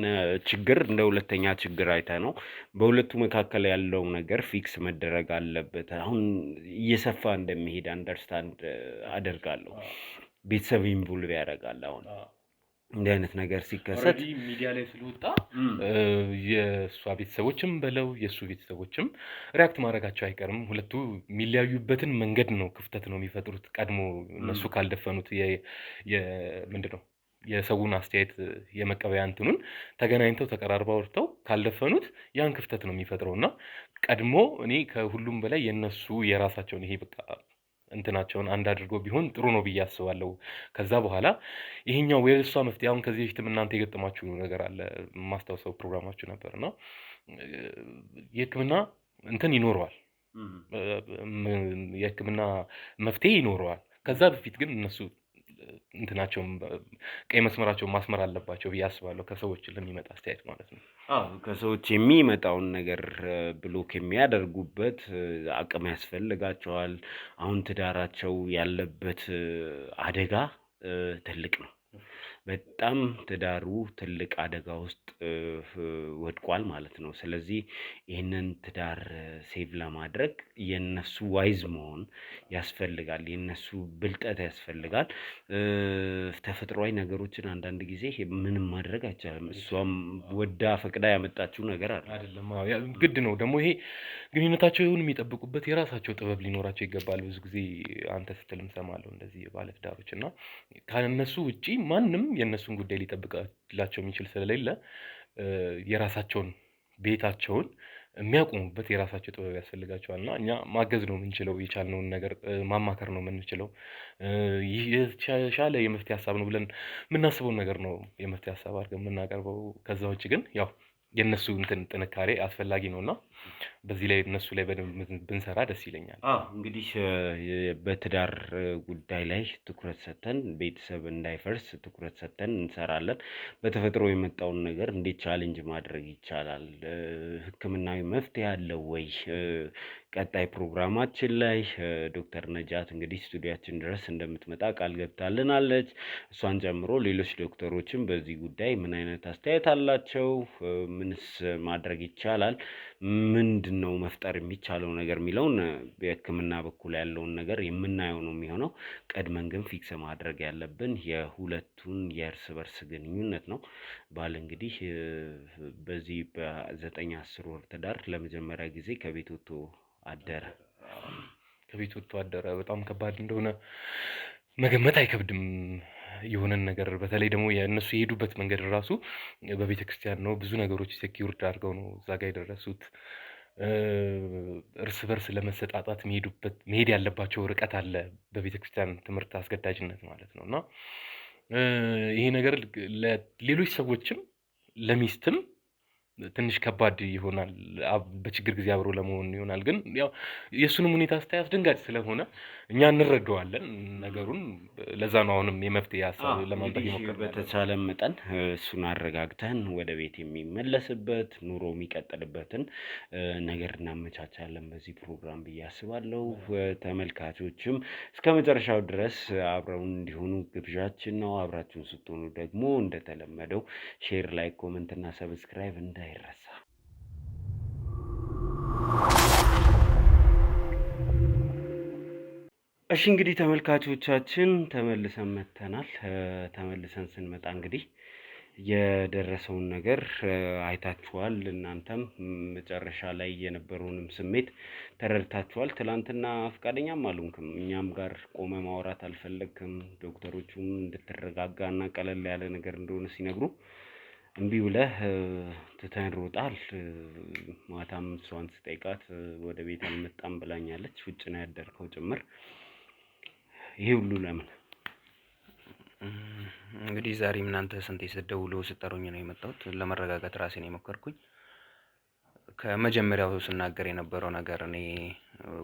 ችግር እንደ ሁለተኛ ችግር አይተነው በሁለቱ መካከል ያለው ነገር ፊክስ መደረግ አለበት። አሁን እየሰፋ እንደሚሄድ አንደርስታንድ አደርጋለሁ። ቤተሰብ ኢንቮልቭ ያደርጋል። አሁን እንዲህ አይነት ነገር ሲከሰት ሚዲያ ላይ ስለወጣ የእሷ ቤተሰቦችም በለው የእሱ ቤተሰቦችም ሪያክት ማድረጋቸው አይቀርም። ሁለቱ የሚለያዩበትን መንገድ ነው ክፍተት ነው የሚፈጥሩት። ቀድሞ እነሱ ካልደፈኑት ምንድነው የሰውን አስተያየት የመቀበያ እንትኑን ተገናኝተው ተቀራርበው አውርተው ካልደፈኑት ያን ክፍተት ነው የሚፈጥረው እና ቀድሞ እኔ ከሁሉም በላይ የነሱ የራሳቸውን ይሄ በቃ እንትናቸውን አንድ አድርጎ ቢሆን ጥሩ ነው ብዬ አስባለሁ። ከዛ በኋላ ይሄኛው የእሷ መፍትሄ አሁን ከዚህ በፊትም እናንተ የገጠማችሁ ነገር አለ ማስታወሰው ፕሮግራማችሁ ነበርና የሕክምና እንትን ይኖረዋል የሕክምና መፍትሄ ይኖረዋል። ከዛ በፊት ግን እነሱ እንትናቸውን ቀይ መስመራቸውን ማስመር አለባቸው ብዬ አስባለሁ። ከሰዎች ለሚመጣ አስተያየት ማለት ነው። ከሰዎች የሚመጣውን ነገር ብሎክ የሚያደርጉበት አቅም ያስፈልጋቸዋል። አሁን ትዳራቸው ያለበት አደጋ ትልቅ ነው። በጣም ትዳሩ ትልቅ አደጋ ውስጥ ወድቋል ማለት ነው። ስለዚህ ይህንን ትዳር ሴቭ ለማድረግ የነሱ ዋይዝ መሆን ያስፈልጋል። የነሱ ብልጠት ያስፈልጋል። ተፈጥሯዊ ነገሮችን አንዳንድ ጊዜ ምንም ማድረግ አይቻልም። እሷም ወዳ ፈቅዳ ያመጣችው ነገር አይደለም። ግድ ነው ደግሞ ይሄ ግንኙነታቸውን የሚጠብቁበት የራሳቸው ጥበብ ሊኖራቸው ይገባል። ብዙ ጊዜ አንተ ስትልም ሰማለሁ እንደዚህ ባለትዳሮች እና ከነሱ ውጪ ማንም የእነሱን ጉዳይ ሊጠብቅላቸው የሚችል ስለሌለ የራሳቸውን ቤታቸውን የሚያቆሙበት የራሳቸው ጥበብ ያስፈልጋቸዋል እና እኛ ማገዝ ነው የምንችለው። የቻልነውን ነገር ማማከር ነው የምንችለው። ይህ የተሻለ የመፍትሄ ሀሳብ ነው ብለን የምናስበውን ነገር ነው የመፍትሄ ሀሳብ አድርገን የምናቀርበው። ከዛ ውጭ ግን ያው የነሱ እንትን ጥንካሬ አስፈላጊ ነውና በዚህ ላይ እነሱ ላይ በደንብ ብንሰራ ደስ ይለኛል። እንግዲህ በትዳር ጉዳይ ላይ ትኩረት ሰጥተን ቤተሰብ እንዳይፈርስ ትኩረት ሰጥተን እንሰራለን። በተፈጥሮ የመጣውን ነገር እንዴት ቻሌንጅ ማድረግ ይቻላል? ሕክምናዊ መፍትሄ አለው ወይ? ቀጣይ ፕሮግራማችን ላይ ዶክተር ነጃት እንግዲህ ስቱዲያችን ድረስ እንደምትመጣ ቃል ገብታልናለች። እሷን ጨምሮ ሌሎች ዶክተሮችም በዚህ ጉዳይ ምን አይነት አስተያየት አላቸው? ምንስ ማድረግ ይቻላል? ምንድነው መፍጠር የሚቻለው ነገር የሚለውን በሕክምና በኩል ያለውን ነገር የምናየው ነው የሚሆነው። ቀድመን ግን ፊክስ ማድረግ ያለብን የሁለቱን የእርስ በርስ ግንኙነት ነው። ባል እንግዲህ በዚህ በ9-10 ወር ትዳር ለመጀመሪያ ጊዜ ከቤት ወጥቶ አደረ። ከቤት ወጥቶ አደረ። በጣም ከባድ እንደሆነ መገመት አይከብድም። የሆነን ነገር በተለይ ደግሞ የእነሱ የሄዱበት መንገድ ራሱ በቤተ ክርስቲያን ነው። ብዙ ነገሮች ሴኪውርድ አድርገው ነው እዛ ጋር የደረሱት። እርስ በርስ ለመሰጣጣት መሄድ ያለባቸው ርቀት አለ፣ በቤተ ክርስቲያን ትምህርት አስገዳጅነት ማለት ነው። እና ይሄ ነገር ለሌሎች ሰዎችም ለሚስትም ትንሽ ከባድ ይሆናል። በችግር ጊዜ አብሮ ለመሆን ይሆናል። ግን ያው የእሱንም ሁኔታ ስታይ አስደንጋጭ ስለሆነ እኛ እንረዳዋለን ነገሩን። ለዛ ነው አሁንም የመፍትሄ ሀሳብ ለማምጣት የሞከርነው። በተቻለ መጠን እሱን አረጋግተን ወደ ቤት የሚመለስበት ኑሮ የሚቀጥልበትን ነገር እናመቻቻለን በዚህ ፕሮግራም ብዬ አስባለሁ። ተመልካቾችም እስከ መጨረሻው ድረስ አብረውን እንዲሆኑ ግብዣችን ነው። አብራችሁን ስትሆኑ ደግሞ እንደተለመደው ሼር፣ ላይክ፣ ኮመንት እና ሰብስክራይብ እንዳይረሳ። እሺ እንግዲህ ተመልካቾቻችን ተመልሰን መጥተናል። ተመልሰን ስንመጣ እንግዲህ የደረሰውን ነገር አይታችኋል። እናንተም መጨረሻ ላይ የነበረውንም ስሜት ተረድታችኋል። ትላንትና ፈቃደኛም አልሆንክም፣ እኛም ጋር ቆመ ማውራት አልፈለግክም። ዶክተሮቹም እንድትረጋጋና ቀለል ያለ ነገር እንደሆነ ሲነግሩ እምቢ ብለህ ትተን ሮጣል። ማታም እሷን ስጠይቃት ወደ ቤት አልመጣም ብላኛለች። ውጭ ነው ያደርከው ጭምር። ይሄ ሁሉ ለምን? እንግዲህ ዛሬም እናንተ ስንቴ ስትደውሉ ስጠሩኝ ነው የመጣሁት። ለመረጋጋት ራሴን የሞከርኩኝ። ከመጀመሪያው ስናገር የነበረው ነገር እኔ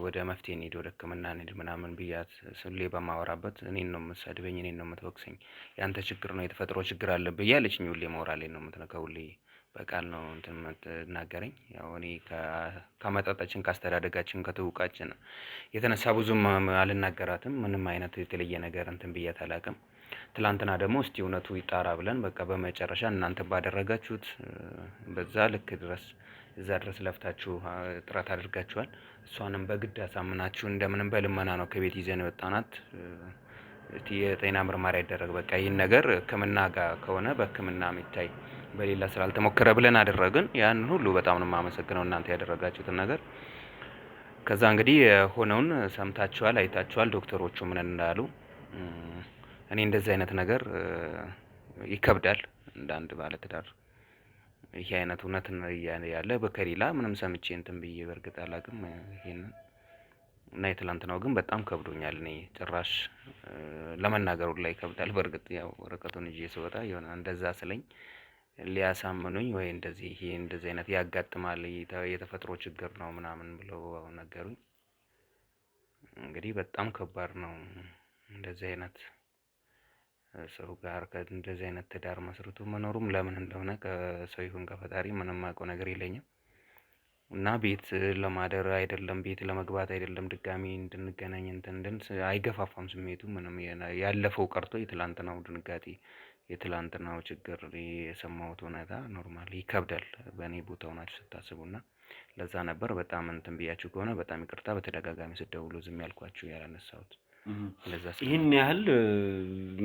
ወደ መፍትሄ እንሂድ፣ ወደ ሕክምና እንሂድ ምናምን ብያት ሁሌ በማወራበት እኔን ነው የምትሰድበኝ፣ እኔን ነው የምትወቅሰኝ። ያንተ ችግር ነው የተፈጥሮ ችግር አለብህ እያለችኝ ሁሌ ሞራሌን ነው የምትነካው። ሁሌ በቃል ነው እንትን የምትናገረኝ። ያው እኔ ከመጠጣችን ካስተዳደጋችን ከትውቃችን የተነሳ ብዙም አልናገራትም። ምንም አይነት የተለየ ነገር እንትን ብያት አላውቅም። ትላንትና ደግሞ እስቲ እውነቱ ይጣራ ብለን በቃ በመጨረሻ እናንተ ባደረጋችሁት በዛ ልክ ድረስ እዛ ድረስ ለፍታችሁ ጥረት አድርጋችኋል። እሷንም በግድ አሳምናችሁ እንደምንም በልመና ነው ከቤት ይዘን የወጣናት። የጤና ምርመራ ይደረግ፣ በቃ ይህን ነገር ሕክምና ጋር ከሆነ በሕክምና የሚታይ በሌላ ስላልተሞከረ ብለን አደረግን። ያንን ሁሉ በጣም ነው የማመሰግነው እናንተ ያደረጋችሁትን ነገር። ከዛ እንግዲህ የሆነውን ሰምታችኋል፣ አይታችኋል ዶክተሮቹ ምን እንዳሉ። እኔ እንደዚህ አይነት ነገር ይከብዳል እንደ አንድ ባለትዳር። ይሄ አይነት እውነት ያለ በከሌላ ምንም ሰምቼ እንትን ብዬ በእርግጥ አላውቅም ይሄንን እና የትላንትናው ግን በጣም ከብዶኛል። እኔ ጭራሽ ለመናገሩ ላይ ይከብዳል። በእርግጥ ያው ወረቀቱን ይዤ ስወጣ የሆነ እንደዛ ስለኝ ሊያሳምኑኝ ወይ እንደዚህ ይሄ እንደዚህ አይነት ያጋጥማል የተፈጥሮ ችግር ነው ምናምን ብለው ነገሩኝ። እንግዲህ በጣም ከባድ ነው እንደዚህ አይነት ሰው ጋር እንደዚህ አይነት ትዳር መስርቶ መኖሩም ለምን እንደሆነ ከሰው ይሁን ከፈጣሪ ምንም አውቀው ነገር የለኝም። እና ቤት ለማደር አይደለም ቤት ለመግባት አይደለም ድጋሚ እንድንገናኝ እንትን አይገፋፋም ስሜቱ ምንም። ያለፈው ቀርቶ የትላንትናው ድንጋጤ የትላንትናው ችግር የሰማሁት እውነታ ኖርማሊ ይከብዳል በእኔ ቦታ ሆናችሁ ስታስቡና ለዛ ነበር በጣም እንትን ብያችሁ ከሆነ በጣም ይቅርታ። በተደጋጋሚ ስትደውሉ ዝም ያልኳችሁ ያላነሳሁት ይህን ያህል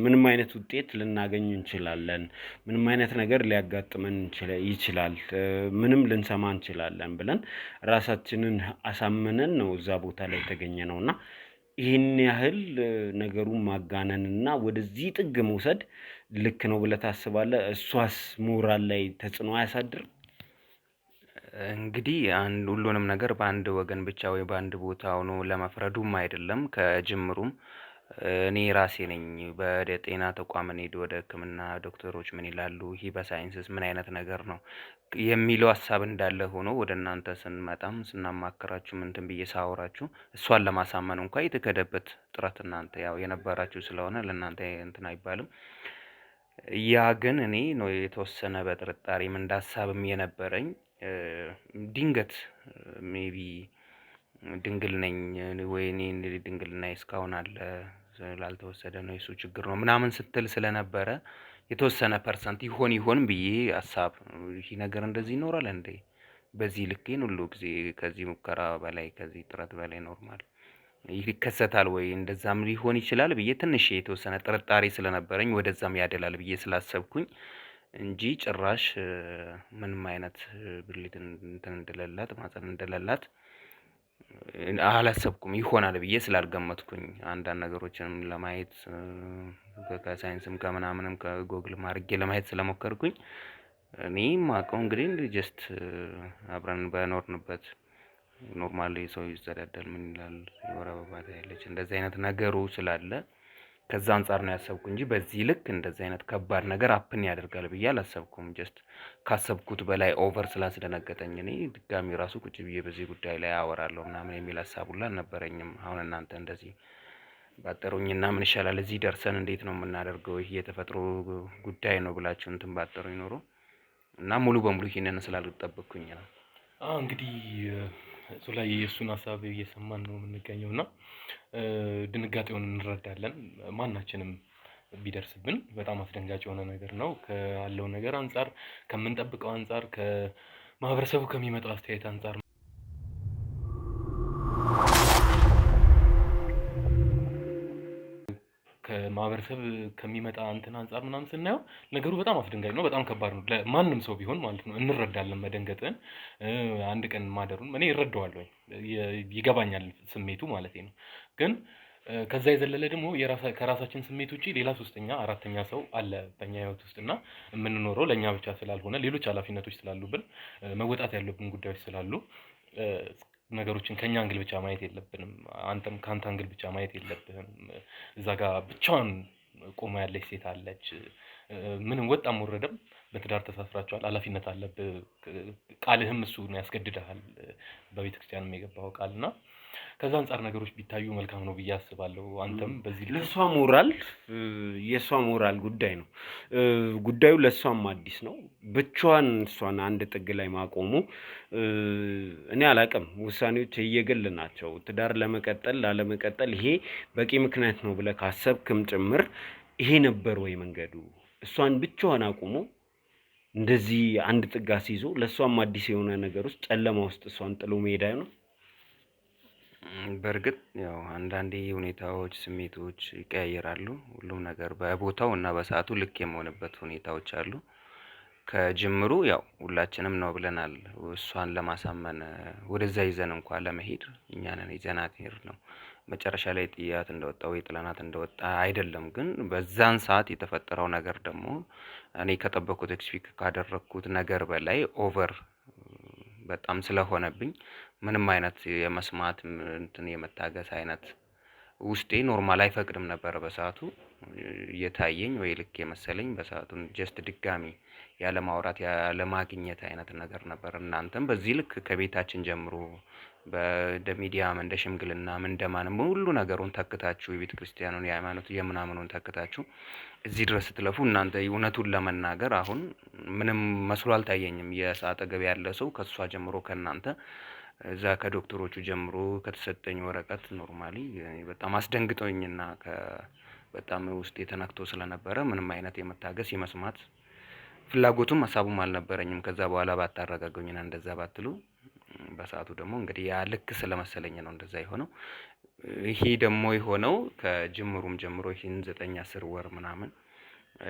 ምንም አይነት ውጤት ልናገኝ እንችላለን፣ ምንም አይነት ነገር ሊያጋጥመን ይችላል፣ ምንም ልንሰማ እንችላለን ብለን ራሳችንን አሳምነን ነው እዛ ቦታ ላይ የተገኘ ነውና ይህን ያህል ነገሩን ማጋነንና ወደዚህ ጥግ መውሰድ ልክ ነው ብለህ ታስባለህ? እሷስ ሞራል ላይ ተጽዕኖ አያሳድርም? እንግዲህ ሁሉንም ነገር በአንድ ወገን ብቻ ወይ በአንድ ቦታ ሆኖ ለመፍረዱም አይደለም። ከጅምሩም እኔ ራሴ ነኝ ወደ ጤና ተቋም እንሂድ፣ ወደ ሕክምና ዶክተሮች ምን ይላሉ፣ ይህ በሳይንስስ ምን አይነት ነገር ነው የሚለው ሀሳብ እንዳለ ሆኖ ወደ እናንተ ስንመጣም ስናማክራችሁ እንትን ብዬ ሳወራችሁ እሷን ለማሳመን እንኳን የተከደበት ጥረት እናንተ ያው የነበራችሁ ስለሆነ ለእናንተ እንትን አይባልም። ያ ግን እኔ ነው የተወሰነ በጥርጣሬም እንዳሳብም የነበረኝ ድንገት ሜቢ ድንግል ነኝ ወይ እኔ ድንግልና እስካሁን አለ ስላልተወሰደ ነው የሱ ችግር ነው ምናምን ስትል ስለነበረ የተወሰነ ፐርሰንት ይሆን ብዬ ሀሳብ ይሄ ነገር እንደዚህ ይኖራል እንዴ በዚህ ልኬን ሁሉ ጊዜ ከዚህ ሙከራ በላይ ከዚህ ጥረት በላይ ኖርማል ይከሰታል ወይ እንደዛም ሊሆን ይችላል ብዬ ትንሽ የተወሰነ ጥርጣሬ ስለነበረኝ ወደዛም ያደላል ብዬ ስላሰብኩኝ እንጂ ጭራሽ ምንም አይነት ብልት እንትን እንደሌላት ማጸን እንደሌላት አላሰብኩም ይሆናል ብዬ ስላልገመትኩኝ አንዳንድ ነገሮችንም ለማየት ከሳይንስም ከምናምንም ከጎግል ማድረግ ለማየት ስለሞከርኩኝ እኔ ማቀው እንግዲህ ጀስት አብረን በኖርንበት ኖርማሊ ሰው ይዘዳዳል ምን ይላል የወር አበባ ያለች እንደዚህ አይነት ነገሩ ስላለ ከዛ አንፃር ነው ያሰብኩ እንጂ በዚህ ልክ እንደዚህ አይነት ከባድ ነገር አፕን ያደርጋል ብዬ አላሰብኩም። ጀስት ካሰብኩት በላይ ኦቨር ስላስደነገጠኝ እኔ ድጋሚ ራሱ ቁጭ ብዬ በዚህ ጉዳይ ላይ አወራለሁ ምናምን የሚል ሐሳብ ሁላ አልነበረኝም። አሁን እናንተ እንደዚህ ባጠሩኝና ምን ይሻላል እዚህ ደርሰን እንዴት ነው የምናደርገው ይሄ የተፈጥሮ ጉዳይ ነው ብላችሁ እንትን ባጠሩኝ ኖሮ እና ሙሉ በሙሉ ይሄንን ስላልጠበቅኩኝ ነው። እንግዲህ እሱ ላይ የእሱን ሐሳብ እየሰማን ነው የምንገኘው እና ድንጋጤውን እንረዳለን። ማናችንም ቢደርስብን በጣም አስደንጋጭ የሆነ ነገር ነው። ካለው ነገር አንፃር ከምንጠብቀው አንፃር ከማህበረሰቡ ከሚመጣው አስተያየት አንፃር ከማህበረሰብ ከሚመጣ እንትን አንፃር ምናምን ስናየው ነገሩ በጣም አስደንጋጭ ነው። በጣም ከባድ ነው ለማንም ሰው ቢሆን ማለት ነው። እንረዳለን መደንገጥን አንድ ቀን ማደሩን እኔ እረዳዋለሁ ይገባኛል ስሜቱ ማለት ነው። ግን ከዛ የዘለለ ደግሞ ከራሳችን ስሜት ውጪ ሌላ ሶስተኛ አራተኛ ሰው አለ በእኛ ህይወት ውስጥና የምንኖረው ለኛ ብቻ ስላልሆነ ሌሎች ኃላፊነቶች ስላሉብን መወጣት ያለብን ጉዳዮች ስላሉ ነገሮችን ከኛ አንግል ብቻ ማየት የለብንም። አንተም ካንተ አንግል ብቻ ማየት የለብህም። እዛ ጋር ብቻዋን ቆማ ያለች ሴት አለች። ምንም ወጣም ወረደም በትዳር ተሳስራችኋል፣ ኃላፊነት አለብህ። ቃልህም እሱ ነው ያስገድድሃል በቤተክርስቲያንም የገባው ቃልና ከዛ አንፃር ነገሮች ቢታዩ መልካም ነው ብዬ አስባለሁ። አንተም በዚህ ለሷ ሞራል የሷ ሞራል ጉዳይ ነው። ጉዳዩ ለሷም አዲስ ነው። ብቻዋን እሷን አንድ ጥግ ላይ ማቆሙ እኔ አላቅም። ውሳኔዎች የየግል ናቸው። ትዳር ለመቀጠል ላለመቀጠል ይሄ በቂ ምክንያት ነው ብለህ ካሰብክም ጭምር ይሄ ነበር ወይ መንገዱ? እሷን ብቻዋን አቁሞ እንደዚህ አንድ ጥግ አስይዞ ለሷም አዲስ የሆነ ነገር ውስጥ ጨለማ ውስጥ እሷን ጥሎ መሄድ ነው። በእርግጥ ያው አንዳንዴ ሁኔታዎች ስሜቶች ይቀያየራሉ። ሁሉም ነገር በቦታው እና በሰዓቱ ልክ የሆነበት ሁኔታዎች አሉ። ከጅምሩ ያው ሁላችንም ነው ብለናል እሷን ለማሳመን ወደዛ ይዘን እንኳን ለመሄድ እኛ ነን ይዘናት ሄድ ነው። መጨረሻ ላይ ጥያት እንደወጣው የጥላናት እንደወጣ አይደለም። ግን በዛን ሰዓት የተፈጠረው ነገር ደግሞ እኔ ከጠበቁት ኤክስፔክት ካደረኩት ነገር በላይ ኦቨር በጣም ስለሆነብኝ ምንም አይነት የመስማት እንትን የመታገስ አይነት ውስጤ ኖርማል አይፈቅድም ነበር። በሰዓቱ የታየኝ ወይ ልክ የመሰለኝ በሰዓቱ ጀስት ድጋሚ ያለ ማውራት ያለ ማግኘት አይነት ነገር ነበር። እናንተም በዚህ ልክ ከቤታችን ጀምሮ በሚዲያም እንደ ሽምግልናም እንደማንም ሁሉ ነገሩን ተክታችሁ የቤተ ክርስቲያኑን የሃይማኖት የምናምኑን ተክታችሁ እዚህ ድረስ ስትለፉ እናንተ እውነቱን ለመናገር አሁን ምንም መስሎ አልታየኝም። የሰዓት ገበያ ያለ ሰው ከሷ ጀምሮ ከናንተ እዛ ከዶክተሮቹ ጀምሮ ከተሰጠኝ ወረቀት ኖርማሊ በጣም አስደንግጦኝና በጣም ውስጥ የተነክቶ ስለነበረ ምንም አይነት የመታገስ የመስማት ፍላጎቱም ሐሳቡም አልነበረኝም። ከዛ በኋላ ባታረጋጉኝና እንደዛ ባትሉ በሰዓቱ ደግሞ እንግዲህ ያ ልክ ስለመሰለኝ ነው እንደዛ የሆነው። ይሄ ደግሞ የሆነው ከጅምሩም ጀምሮ ይሄን 9-10 ወር ምናምን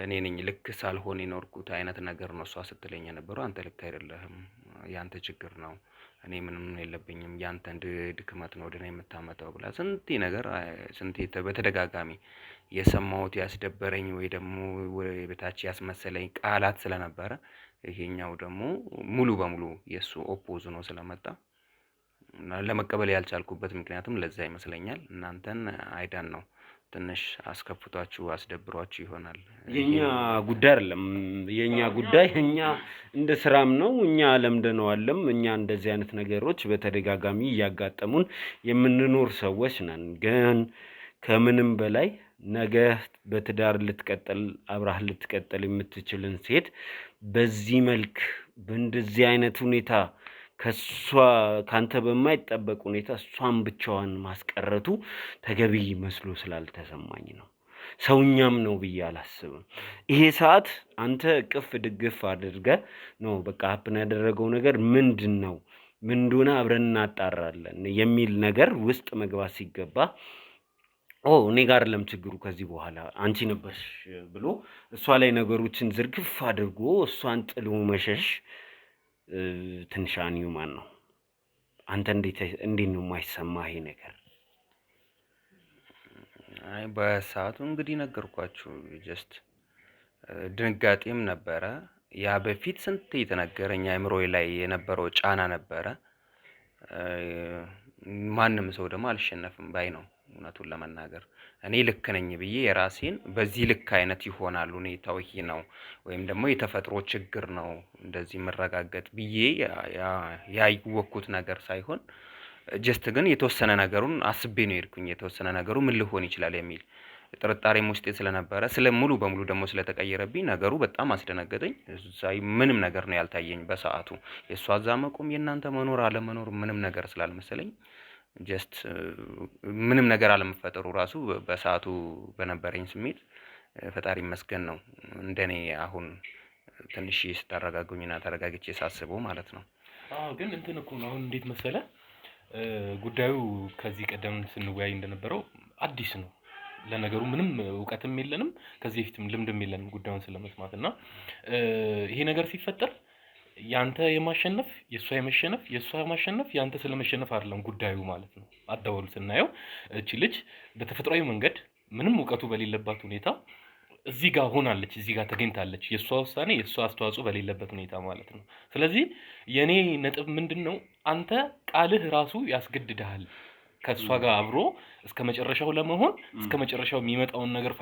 እኔ ነኝ ልክ ሳልሆን የኖርኩት አይነት ነገር ነው እሷ ስትለኝ የነበረው። አንተ ልክ አይደለህም፣ ያንተ ችግር ነው፣ እኔ ምንም የለብኝም፣ ያንተ ድክመት ነው ወደኔ የምታመጣው ብላ ስንቴ ነገር ስንቴ በተደጋጋሚ የሰማሁት ያስደበረኝ ወይ ደግሞ በታች ያስመሰለኝ ቃላት ስለነበረ ይሄኛው ደግሞ ሙሉ በሙሉ የሱ ኦፖዝ ነው ስለመጣ ለመቀበል ያልቻልኩበት ምክንያቱም ለዛ ይመስለኛል። እናንተን አይዳን ነው ትንሽ አስከፍቷችሁ አስደብሯችሁ ይሆናል። የኛ ጉዳይ አይደለም። የኛ ጉዳይ እኛ እንደ ስራም ነው። እኛ ለምደነዋልም። እኛ እንደዚህ አይነት ነገሮች በተደጋጋሚ እያጋጠሙን የምንኖር ሰዎች ነን። ግን ከምንም በላይ ነገ በትዳር ልትቀጥል አብራህ ልትቀጥል የምትችልን ሴት በዚህ መልክ በእንደዚህ አይነት ሁኔታ ከሷ ካንተ በማይጠበቅ ሁኔታ እሷን ብቻዋን ማስቀረቱ ተገቢ መስሎ ስላልተሰማኝ ነው። ሰውኛም ነው ብዬ አላስብም። ይሄ ሰዓት አንተ ቅፍ ድግፍ አድርገህ ነው በቃ ሀፕን ያደረገው ነገር ምንድነው ምን እንደሆነ አብረን እናጣራለን የሚል ነገር ውስጥ መግባት ሲገባ እኔ ጋር ለም ችግሩ ከዚህ በኋላ አንቺ ነበርሽ ብሎ እሷ ላይ ነገሮችን ዝርግፍ አድርጎ እሷን ጥሎ መሸሽ ትንሽ አንዩማን ነው። አንተ እንዴት ነው የማይሰማህ ይሄ ነገር? አይ በሰዓቱ እንግዲህ ነገርኳችሁ ጀስት ድንጋጤም ነበረ። ያ በፊት ስንት የተነገረኝ አእምሮዬ ላይ የነበረው ጫና ነበረ። ማንም ሰው ደግሞ አልሸነፍም ባይ ነው እውነቱን ለመናገር እኔ ልክ ነኝ ብዬ የራሴን በዚህ ልክ አይነት ይሆናል ሁኔታው ይሄ ነው ወይም ደግሞ የተፈጥሮ ችግር ነው እንደዚህ መረጋገጥ ብዬ ያይወኩት ነገር ሳይሆን ጀስት ግን የተወሰነ ነገሩን አስቤ ነው የሄድኩኝ። የተወሰነ ነገሩ ምን ሊሆን ይችላል የሚል ጥርጣሬም ውስጤ ስለነበረ ሙሉ በሙሉ ደግሞ ስለተቀየረብኝ ነገሩ በጣም አስደነገጠኝ። እዛይ ምንም ነገር ነው ያልታየኝ በሰዓቱ የሷ አዛመቁም የናንተ መኖር አለመኖር ምንም ነገር ስላልመሰለኝ ጀስት ምንም ነገር አለመፈጠሩ ራሱ በሰዓቱ በነበረኝ ስሜት ፈጣሪ ይመስገን ነው እንደኔ አሁን ትንሽ ስታረጋጉኝና ተረጋግቼ ሳስበው ማለት ነው። ግን እንትን እኮ ነው አሁን እንዴት መሰለ ጉዳዩ ከዚህ ቀደም ስንወያይ እንደነበረው አዲስ ነው። ለነገሩ ምንም ዕውቀትም የለንም ከዚህ በፊትም ልምድም የለንም ጉዳዩን ስለመስማት እና ይሄ ነገር ሲፈጠር ያንተ የማሸነፍ የሷ የመሸነፍ የሷ ማሸነፍ ያንተ ስለመሸነፍ አይደለም ጉዳዩ ማለት ነው። አዳወል ስናየው እቺ ልጅ በተፈጥሯዊ መንገድ ምንም ዕውቀቱ በሌለባት ሁኔታ እዚህ ጋር ሆናለች፣ እዚህ ጋር ተገኝታለች። የሷ ውሳኔ የሷ አስተዋጽኦ በሌለበት ሁኔታ ማለት ነው። ስለዚህ የኔ ነጥብ ምንድነው አንተ ቃልህ ራሱ ያስገድድሃል ከሷ ጋር አብሮ እስከ መጨረሻው ለመሆን እስከ መጨረሻው የሚመጣውን ነገር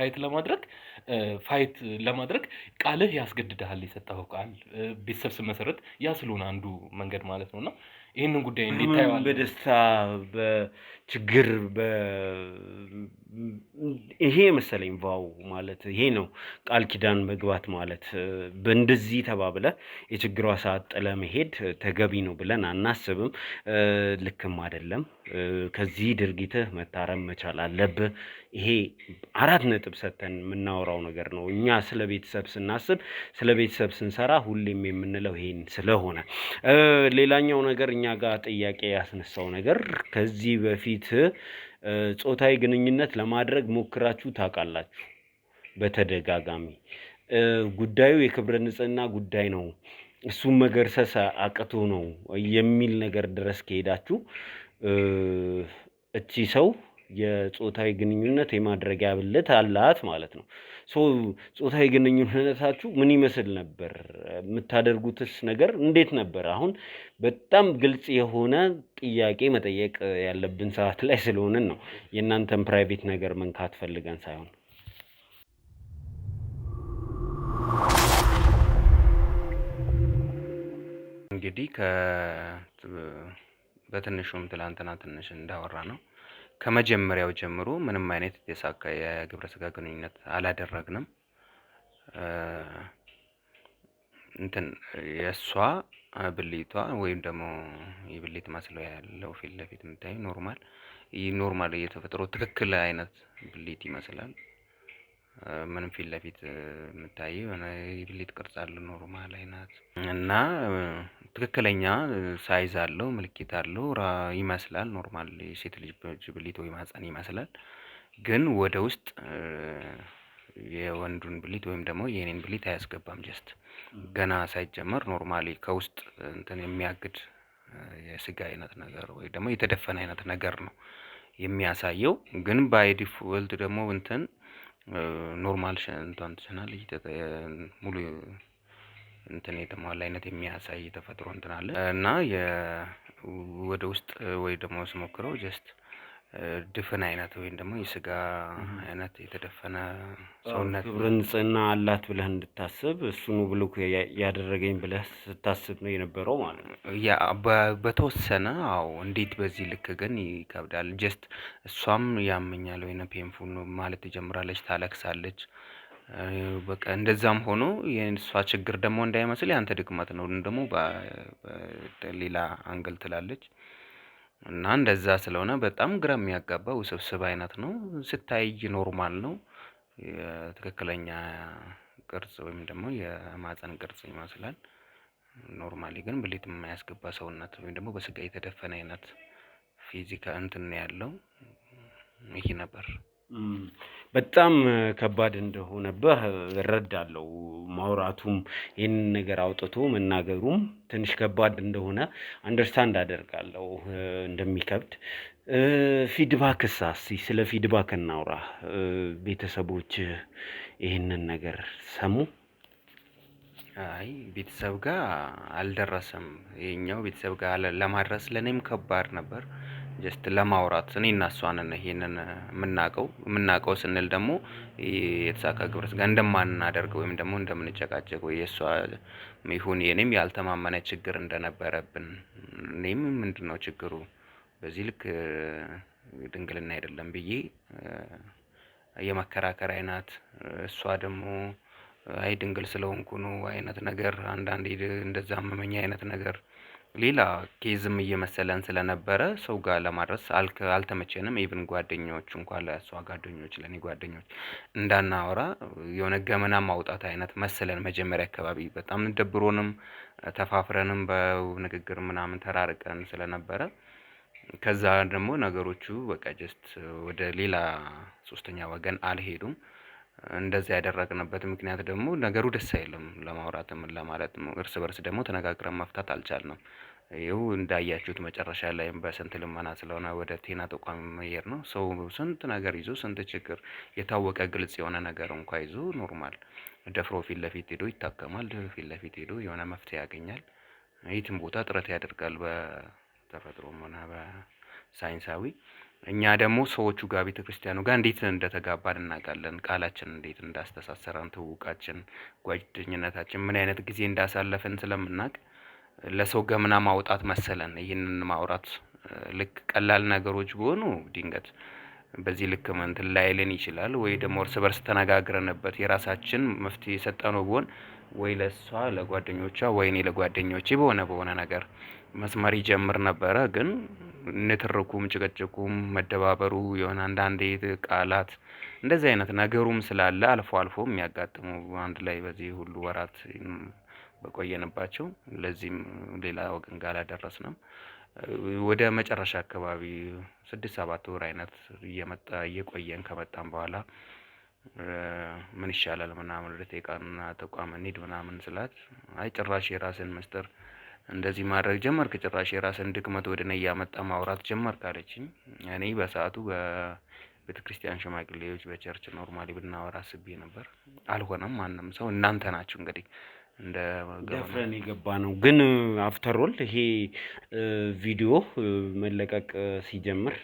ፋይት ለማድረግ ቃልህ ያስገድድሃል። የሰጠኸው ቃል ቤተሰብ ስመሰረት ያ ስለሆነ አንዱ መንገድ ማለት ነውና ይሄንን ጉዳይ እንዴት ታየዋለህ? በደስታ በችግር ይሄ መሰለኝ ቫው ማለት ይሄ ነው ቃል ኪዳን መግባት ማለት። በእንደዚህ ተባብለ የችግሯ ሰዓት ጥለ መሄድ ተገቢ ነው ብለን አናስብም፣ ልክም አይደለም። ከዚህ ድርጊትህ መታረም መቻል አለብህ። ይሄ 4 ነጥብ ሰተን የምናወራው ነገር ነው። እኛ ስለ ቤተሰብ ስናስብ ስለ ቤተሰብ ስንሰራ ሁሌም የምንለው ይሄን ስለሆነ ሌላኛው ነገር እኛ ጋር ጥያቄ ያስነሳው ነገር ከዚህ በፊት ጾታዊ ግንኙነት ለማድረግ ሞክራችሁ ታውቃላችሁ? በተደጋጋሚ ጉዳዩ የክብረ ንጽህና ጉዳይ ነው እሱም መገርሰስ አቅቶ ነው የሚል ነገር ድረስ ከሄዳችሁ እቺ ሰው የጾታዊ ግንኙነት የማድረጊያ ብልት አላት ማለት ነው። ጾታዊ ግንኙነታችሁ ምን ይመስል ነበር? የምታደርጉትስ ነገር እንዴት ነበር? አሁን በጣም ግልጽ የሆነ ጥያቄ መጠየቅ ያለብን ሰዓት ላይ ስለሆነን ነው። የእናንተን ፕራይቬት ነገር መንካት ፈልገን ሳይሆን እንግዲህ በትንሹም ትላንትና ትንሽ እንዳወራ ነው ከመጀመሪያው ጀምሮ ምንም አይነት የተሳካ የግብረ ስጋ ግንኙነት አላደረግንም። እንትን የሷ ብልቷ ወይም ደግሞ የብልት ማስለው ያለው ፊት ለፊት የምታይ ኖርማል የተፈጥሮ ትክክል አይነት ብልት ይመስላል። ምንም ፊት ለፊት የምታየው የሆነ የብልት ቅርጽ አለው ኖርማል አይነት እና ትክክለኛ ሳይዝ አለው ምልክት አለው ይመስላል። ኖርማል የሴት ልጅ ብልት ወይ ማህፀን ይመስላል። ግን ወደ ውስጥ የወንዱን ብልት ወይም ደግሞ የኔን ብልት አያስገባም። ጀስት ገና ሳይጀመር ኖርማሊ ከውስጥ እንትን የሚያግድ የስጋ አይነት ነገር ወይ ደግሞ የተደፈነ አይነት ነገር ነው የሚያሳየው። ግን ባይ ዲፎልት ደግሞ እንትን ኖርማል እንትን ተናል ሙሉ እንትን የተሟላ አይነት የሚያሳይ ተፈጥሮ እንትን አለ እና ወደ ውስጥ ወይ ደግሞ ስሞክረው ጀስት ድፍን አይነት ወይ ደግሞ የስጋ አይነት የተደፈነ ሰውነት ክብረ ንጽህና አላት ብለህ እንድታስብ እሱኑ ብሎክ ያደረገኝ ብለህ ስታስብ ነው የነበረው ማለት ነው። ያ በተወሰነ እንዴት በዚህ ልክ ግን ይከብዳል። ጀስት እሷም ያመኛል ወይ ነው ፔንፉል ነው ማለት ትጀምራለች፣ ታለቅሳለች። በቃ እንደዛም ሆኖ የእሷ ችግር ደግሞ እንዳይመስል ያንተ ድክመት ነው ደግሞ በሌላ አንግል ትላለች እና እንደዛ ስለሆነ በጣም ግራ የሚያጋባ ውስብስብ አይነት ነው። ስታይ ኖርማል ነው ትክክለኛ ቅርጽ ወይም ደግሞ የማህፀን ቅርጽ ይመስላል። ኖርማሊ ግን ብልት የማያስገባ ሰውነት ወይም ደግሞ በስጋ የተደፈነ አይነት ፊዚካል እንትን ያለው ይሄ ነበር። በጣም ከባድ እንደሆነብህ እረዳለሁ። ማውራቱም ይህንን ነገር አውጥቶ መናገሩም ትንሽ ከባድ እንደሆነ አንደርስታንድ አደርጋለሁ እንደሚከብድ። ፊድባክስ እስኪ ስለ ፊድባክ እናውራ። ቤተሰቦች ይህንን ነገር ሰሙ? አይ ቤተሰብ ጋር አልደረሰም። ይሄኛው ቤተሰብ ጋር ለማድረስ ለኔም ከባድ ነበር። ጀስት ለማውራት እኔ እና እሷ ነን ይሄንን የምናውቀው ስንል ደግሞ የተሳካ ግብረ ሥጋ እንደማናደርገው ወይም ደግሞ እንደምንጨቃጨቅ ወይ የእሷ ይሁን የኔም ያልተማመነ ችግር እንደነበረብን እኔም ምንድነው ችግሩ በዚህ ልክ ድንግልና አይደለም ብዬ የመከራከር አይነት እሷ ደግሞ አይ ድንግል ስለሆንኩ ነው አይነት ነገር አንዳንዴ እንደዛ አመመኝ አይነት ነገር ሌላ ኬዝም እየመሰለን ስለነበረ ሰው ጋር ለማድረስ አልተመቸንም። ኢቭን ጓደኞች እንኳን ለእሷ ጓደኞች ለኔ ጓደኞች እንዳናወራ የሆነ ገመና ማውጣት አይነት መሰለን። መጀመሪያ አካባቢ በጣም ደብሮንም ተፋፍረንም በንግግር ምናምን ተራርቀን ስለነበረ ከዛ ደግሞ ነገሮቹ በቃ ጀስት ወደ ሌላ ሶስተኛ ወገን አልሄዱም። እንደዚህ ያደረግንበት ምክንያት ደግሞ ነገሩ ደስ አይልም ለማውራትም ለማለት ነው። እርስ በርስ ደግሞ ተነጋግረን መፍታት አልቻልንም። ይኸው እንዳያችሁት መጨረሻ ላይም በስንት ልመና ስለሆነ ወደ ጤና ተቋም መሄድ ነው። ሰው ስንት ነገር ይዞ ስንት ችግር የታወቀ ግልጽ የሆነ ነገር እንኳን ይዞ ኖርማል ደፍሮ ፊት ለፊት ሄዶ ይታከማል። ፊት ለፊት ሄዶ የሆነ መፍትሄ ያገኛል። የትም ቦታ ጥረት ያደርጋል በተፈጥሮም ሆነ በሳይንሳዊ። እኛ ደግሞ ሰዎቹ ጋር ቤተክርስቲያኑ ጋር እንዴት እንደተጋባን እናውቃለን። ቃላችን እንዴት እንዳስተሳሰረን ትውውቃችን፣ ጓደኝነታችን ምን አይነት ጊዜ እንዳሳለፈን ስለምናውቅ ለሰው ገምና ማውጣት መሰለን። ይህንን ማውራት ልክ ቀላል ነገሮች ቢሆኑ ድንገት በዚህ ልክ እንትን ላይልን ይችላል። ወይ ደግሞ እርስ በርስ ተነጋግረንበት የራሳችን መፍትሄ የሰጠነው ቢሆን ወይ ለሷ ለጓደኞቿ ወይ እኔ ለጓደኞቼ በሆነ ነገር መስመር ይጀምር ነበረ። ግን ንትርኩም ጭቅጭቁም መደባበሩ የሆነ አንዳንዴ ቃላት እንደዚህ አይነት ነገሩም ስላለ አልፎ አልፎ የሚያጋጥሙ አንድ ላይ በዚህ ሁሉ ወራት በቆየንባቸው ለዚህም ሌላ ወገን ጋር አላደረስንም። ወደ መጨረሻ አካባቢ 6-7 ወር አይነት እየቆየን ከመጣን በኋላ ምን ይሻላል ምናምን ወደ ጤና ተቋም እንሂድ ምናምን ስላት አይ ጭራሽ የራስን ምስጢር እንደዚህ ማድረግ ጀመርክ፣ ጭራሽ የራስን ድክመት ወደ እኔ እያመጣ ማውራት ጀመርክ አለችኝ። እኔ በሰዓቱ በቤተክርስቲያን ሽማግሌዎች በቸርች ኖርማሊ ብናወራ አስቤ ነበር። አልሆነም። ማንም ሰው እናንተ ናችሁ እንግዲህ እንደ ደፍረን የገባ ነው። ግን አፍተር ኦል ይሄ ቪዲዮ መለቀቅ ሲጀምር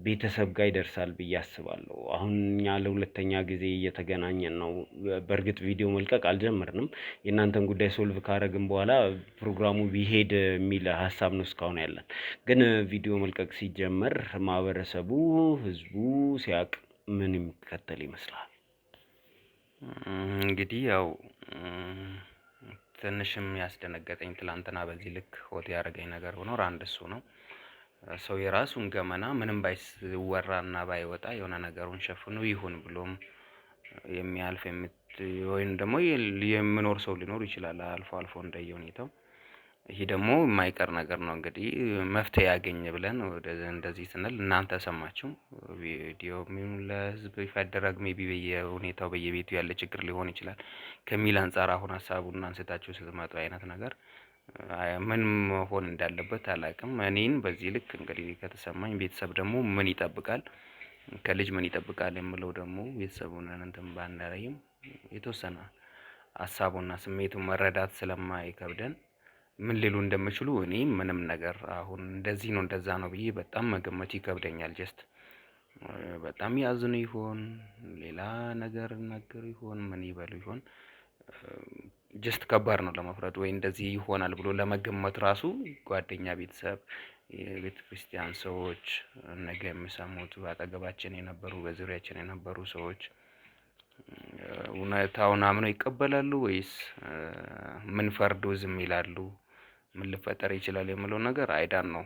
ቤተሰብ ጋር ይደርሳል ብዬ አስባለሁ። አሁን እኛ ለሁለተኛ ጊዜ እየተገናኘን ነው። በእርግጥ ቪዲዮ መልቀቅ አልጀመርንም። የእናንተን ጉዳይ ሶልቭ ካረግን በኋላ ፕሮግራሙ ቢሄድ የሚል ሀሳብ ነው እስካሁን ያለን። ግን ቪዲዮ መልቀቅ ሲጀመር ማህበረሰቡ፣ ህዝቡ ሲያቅ ምን የሚከተል ይመስላል? እንግዲህ ያው ትንሽም ያስደነገጠኝ ትላንትና በዚህ ልክ ሆት ያደረገኝ ነገር ሆኖ አንድ እሱ ነው። ሰው የራሱን ገመና ምንም ባይወራና ባይወጣ የሆነ ነገሩን ሸፍኖ ይሁን ብሎም የሚያልፍ ወይም ደግሞ የሚኖር ሰው ሊኖር ይችላል አልፎ አልፎ እንደየሁኔታው። ይሄ ደግሞ የማይቀር ነገር ነው። እንግዲህ መፍትሄ ያገኘ ብለን እንደዚህ ስንል እናንተ ሰማችሁ። ቪዲዮ ምን ለህዝብ ይፈደረግ ሜቢ በየሁኔታው በየቤቱ ያለ ችግር ሊሆን ይችላል ከሚል አንፃር አሁን ሀሳቡን አንስታችሁ ስትመጡ አይነት ነገር ምን መሆን እንዳለበት አላውቅም። እኔን በዚህ ልክ እንግዲህ ከተሰማኝ ቤተሰብ ደግሞ ምን ይጠብቃል ከልጅ ምን ይጠብቃል የምለው ደግሞ ቤተሰቡን እንትን ባንዳረይም የተወሰነ ሀሳቡና ስሜቱን መረዳት ስለማይከብደን ምን ሊሉ እንደምችሉ እኔ ምንም ነገር አሁን እንደዚህ ነው እንደዛ ነው ብዬ በጣም መገመት ይከብደኛል። ጀስት በጣም ያዝኑ ይሆን ሌላ ነገር ነገር ይሆን ምን ይበሉ ይሆን ጀስት ከባድ ነው ለመፍረድ ወይ እንደዚህ ይሆናል ብሎ ለመገመት ራሱ ጓደኛ፣ ቤተሰብ፣ የቤተክርስቲያን ሰዎች ነገ የሚሰሙት አጠገባችን የነበሩ በዙሪያችን የነበሩ ሰዎች እውነታውን አምነው ይቀበላሉ ወይስ ምን ፈርዶ ዝም ይላሉ? ምን ሊፈጠር ይችላል የምለው ነገር አይዳን ነው።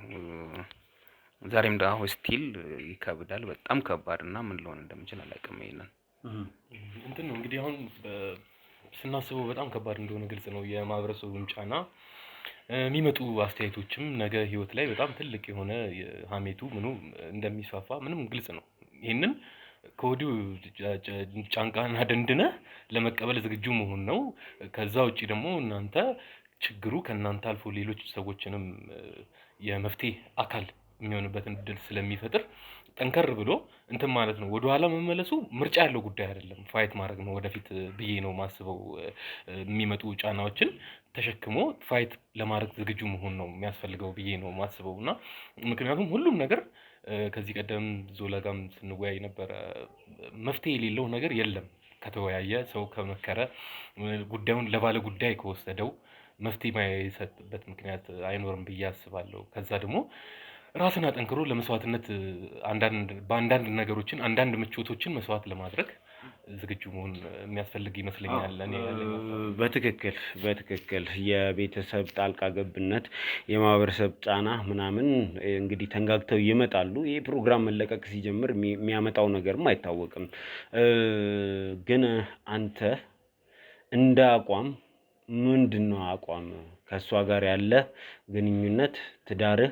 ዛሬም ደግሞ ስቲል ይከብዳል። በጣም ከባድና ምን ሊሆን እንደምችል አላውቅም። ይሄንን እንትን ነው እንግዲህ አሁን ስናስበው በጣም ከባድ እንደሆነ ግልጽ ነው። የማህበረሰቡን ጫና የሚመጡ አስተያየቶችም ነገ ህይወት ላይ በጣም ትልቅ የሆነ ሀሜቱ ምኑ እንደሚስፋፋ ምንም ግልጽ ነው። ይሄንን ከወዲሁ ጫንቃና ደንድነህ ለመቀበል ዝግጁ መሆን ነው። ከዛ ውጪ ደግሞ እናንተ ችግሩ ከእናንተ አልፎ ሌሎች ሰዎችንም የመፍትሄ አካል የሚሆንበትን እድል ስለሚፈጥር ጠንከር ብሎ እንትን ማለት ነው። ወደኋላ መመለሱ ምርጫ ያለው ጉዳይ አይደለም። ፋይት ማድረግ ነው ወደፊት ብዬ ነው ማስበው። የሚመጡ ጫናዎችን ተሸክሞ ፋይት ለማድረግ ዝግጁ መሆን ነው የሚያስፈልገው ብዬ ነው ማስበው። እና ምክንያቱም ሁሉም ነገር ከዚህ ቀደም ዞላ ጋርም ስንወያይ ነበረ፣ መፍትሄ የሌለው ነገር የለም። ከተወያየ ሰው ከመከረ ጉዳዩን ለባለ ጉዳይ ከወሰደው መፍትሄ የማይሰጥበት ምክንያት አይኖርም ብዬ አስባለሁ። ከዛ ደግሞ ራስን አጠንክሮ ለመስዋዕትነት በአንዳንድ ነገሮችን አንዳንድ ምቾቶችን መስዋዕት ለማድረግ ዝግጁ መሆን የሚያስፈልግ ይመስለኛል። እኔ በትክክል የቤተሰብ ጣልቃ ገብነት፣ የማህበረሰብ ጫና ምናምን እንግዲህ ተንጋግተው ይመጣሉ። ይህ ፕሮግራም መለቀቅ ሲጀምር የሚያመጣው ነገርም አይታወቅም። ግን አንተ እንደ አቋም ምንድነው አቋም? ከእሷ ጋር ያለ ግንኙነት ትዳርህ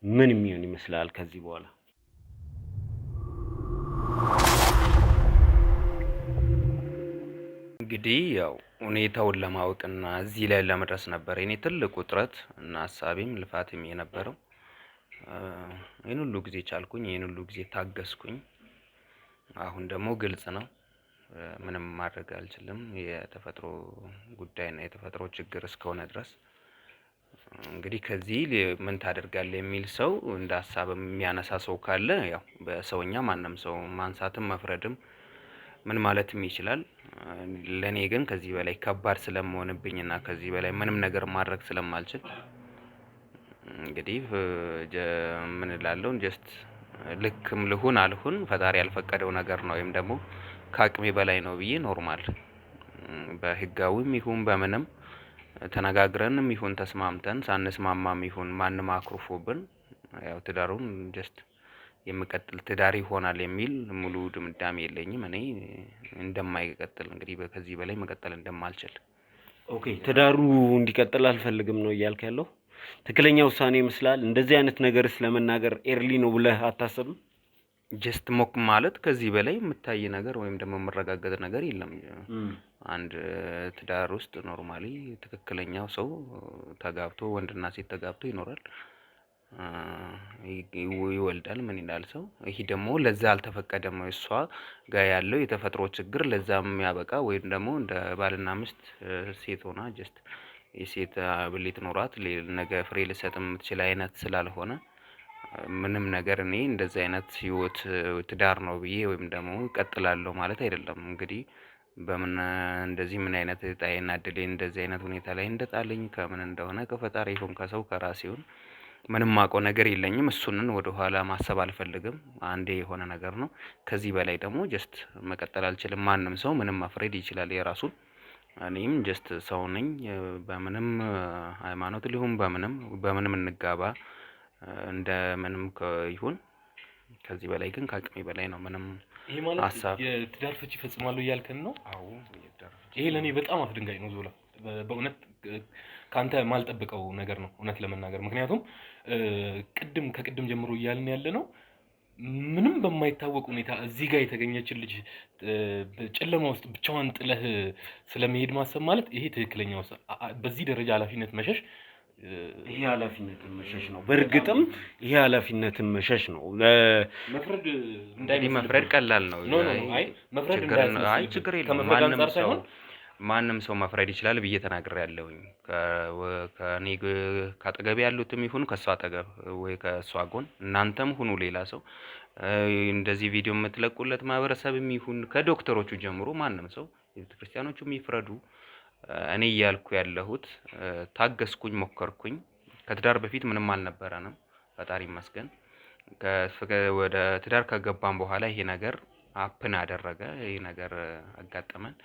ምን የሚሆን ይመስላል ከዚህ በኋላ? እንግዲህ ያው ሁኔታውን ለማወቅና እዚህ ላይ ለመድረስ ነበር የኔ ትልቁ ጥረት እና ሀሳቤም ልፋትም የነበረው። ይህን ሁሉ ጊዜ ቻልኩኝ፣ ይህን ሁሉ ጊዜ ታገስኩኝ። አሁን ደግሞ ግልጽ ነው፣ ምንም ማድረግ አልችልም። የተፈጥሮ ጉዳይና የተፈጥሮ ችግር እስከሆነ ድረስ እንግዲህ ከዚህ ምን ታደርጋለህ የሚል ሰው እንደ ሀሳብ የሚያነሳ ሰው ካለ ያው በሰውኛ ማንም ሰው ማንሳትም መፍረድም ምን ማለትም ይችላል። ለኔ ግን ከዚህ በላይ ከባድ ስለምሆንብኝና ከዚህ በላይ ምንም ነገር ማድረግ ስለማልችል እንግዲህ ምን እላለሁ፣ ጀስት ልክም ልሁን አልሁን ፈጣሪ ያልፈቀደው ነገር ነው ወይም ደግሞ ከአቅሜ በላይ ነው ብዬ ኖርማል በህጋዊም ይሁን በምንም ተነጋግረንም ይሁን ተስማምተን ሳንስማማም ይሁን ማንም አክሩፎብን ያው ትዳሩን ጀስት የምቀጥል ትዳር ይሆናል የሚል ሙሉ ድምዳሜ የለኝም። እኔ እንደማይቀጥል እንግዲህ ከዚህ በላይ መቀጠል እንደማልችል። ኦኬ፣ ትዳሩ እንዲቀጥል አልፈልግም ነው እያልክ ያለው? ትክክለኛ ውሳኔ ይመስላል። እንደዚህ አይነት ነገር ስለመናገር ኤርሊ ነው ብለህ አታስብም? ጀስት ሞክ ማለት ከዚህ በላይ የምታይ ነገር ወይም ደግሞ የምረጋገጥ ነገር የለም። አንድ ትዳር ውስጥ ኖርማሊ ትክክለኛው ሰው ተጋብቶ ወንድና ሴት ተጋብቶ ይኖራል፣ ይወልዳል፣ ምን ይላል ሰው። ይሄ ደግሞ ለዛ አልተፈቀደም። እሷ ጋር ያለው የተፈጥሮ ችግር ለዛ የሚያበቃ ወይም ደግሞ እንደ ባልና ሚስት ሴት ሆና ጀስት የሴት ብልት ኖራት ነገ ፍሬ ልሰጥ የምትችል አይነት ስላልሆነ ምንም ነገር እኔ እንደዚህ አይነት ህይወት ትዳር ነው ብዬ ወይም ደግሞ እቀጥላለሁ ማለት አይደለም። እንግዲህ በምን እንደዚህ ምን አይነት ጣይና እድሌ እንደዚህ አይነት ሁኔታ ላይ እንደጣለኝ ከምን እንደሆነ ከፈጣሪ ይሁን ከሰው ከራሴ ይሁን ምንም ማውቀው ነገር የለኝም። እሱንን ወደ ኋላ ማሰብ አልፈልግም። አንዴ የሆነ ነገር ነው። ከዚህ በላይ ደግሞ ጀስት መቀጠል አልችልም። ማንም ሰው ምንም መፍረድ ይችላል የራሱን። እኔም ጀስት ሰው ነኝ። በምንም ሃይማኖት ሊሆን በምንም እንጋባ እንደምንም ይሁን። ከዚህ በላይ ግን ከአቅሜ በላይ ነው። ምንም ይሄ ማለት ሀሳብ የትዳር ፍቺ ይፈጽማሉ እያልከን ነው? አዎ የትዳር ፍቺ። ይሄ ለኔ በጣም አስደንጋጭ ነው ዞላ። በእውነት ካንተ ማልጠብቀው ነገር ነው እውነት ለመናገር። ምክንያቱም ከቅድም ጀምሮ እያልን ያለ ነው ምንም በማይታወቅ ሁኔታ እዚህ ጋር የተገኘችን ልጅ ጨለማ ውስጥ ብቻዋን ጥለህ ስለመሄድ ማሰብ ማለት ይሄ ትክክለኛው በዚህ ደረጃ ኃላፊነት መሸሽ ይሄ ኃላፊነትን መሸሽ ነው። በእርግጥም ይሄ ኃላፊነትን መሸሽ ነው። መፍረድ ቀላል ነው። አይ መፍረድ አይ ችግር የለም። ማንም ሰው መፍረድ ይችላል ብዬ ተናግሬያለሁኝ። ከኔ ካጠገብ ያሉትም ይሁን ከሷ አጠገብ ወይ ከሷ ጎን እናንተም ሁኑ ሌላ ሰው እንደዚህ ቪዲዮ የምትለቁለት ማህበረሰብም ይሁን ከዶክተሮቹ ጀምሮ ማንም ሰው ቤተክርስቲያኖቹም ይፍረዱ። እኔ እያልኩ ያለሁት ታገስኩኝ፣ ሞከርኩኝ። ከትዳር በፊት ምንም አልነበረንም ፈጣሪ ይመስገን። ወደ ትዳር ከገባን በኋላ ይሄ ነገር አፕን አደረገ፣ ይሄ ነገር አጋጠመን።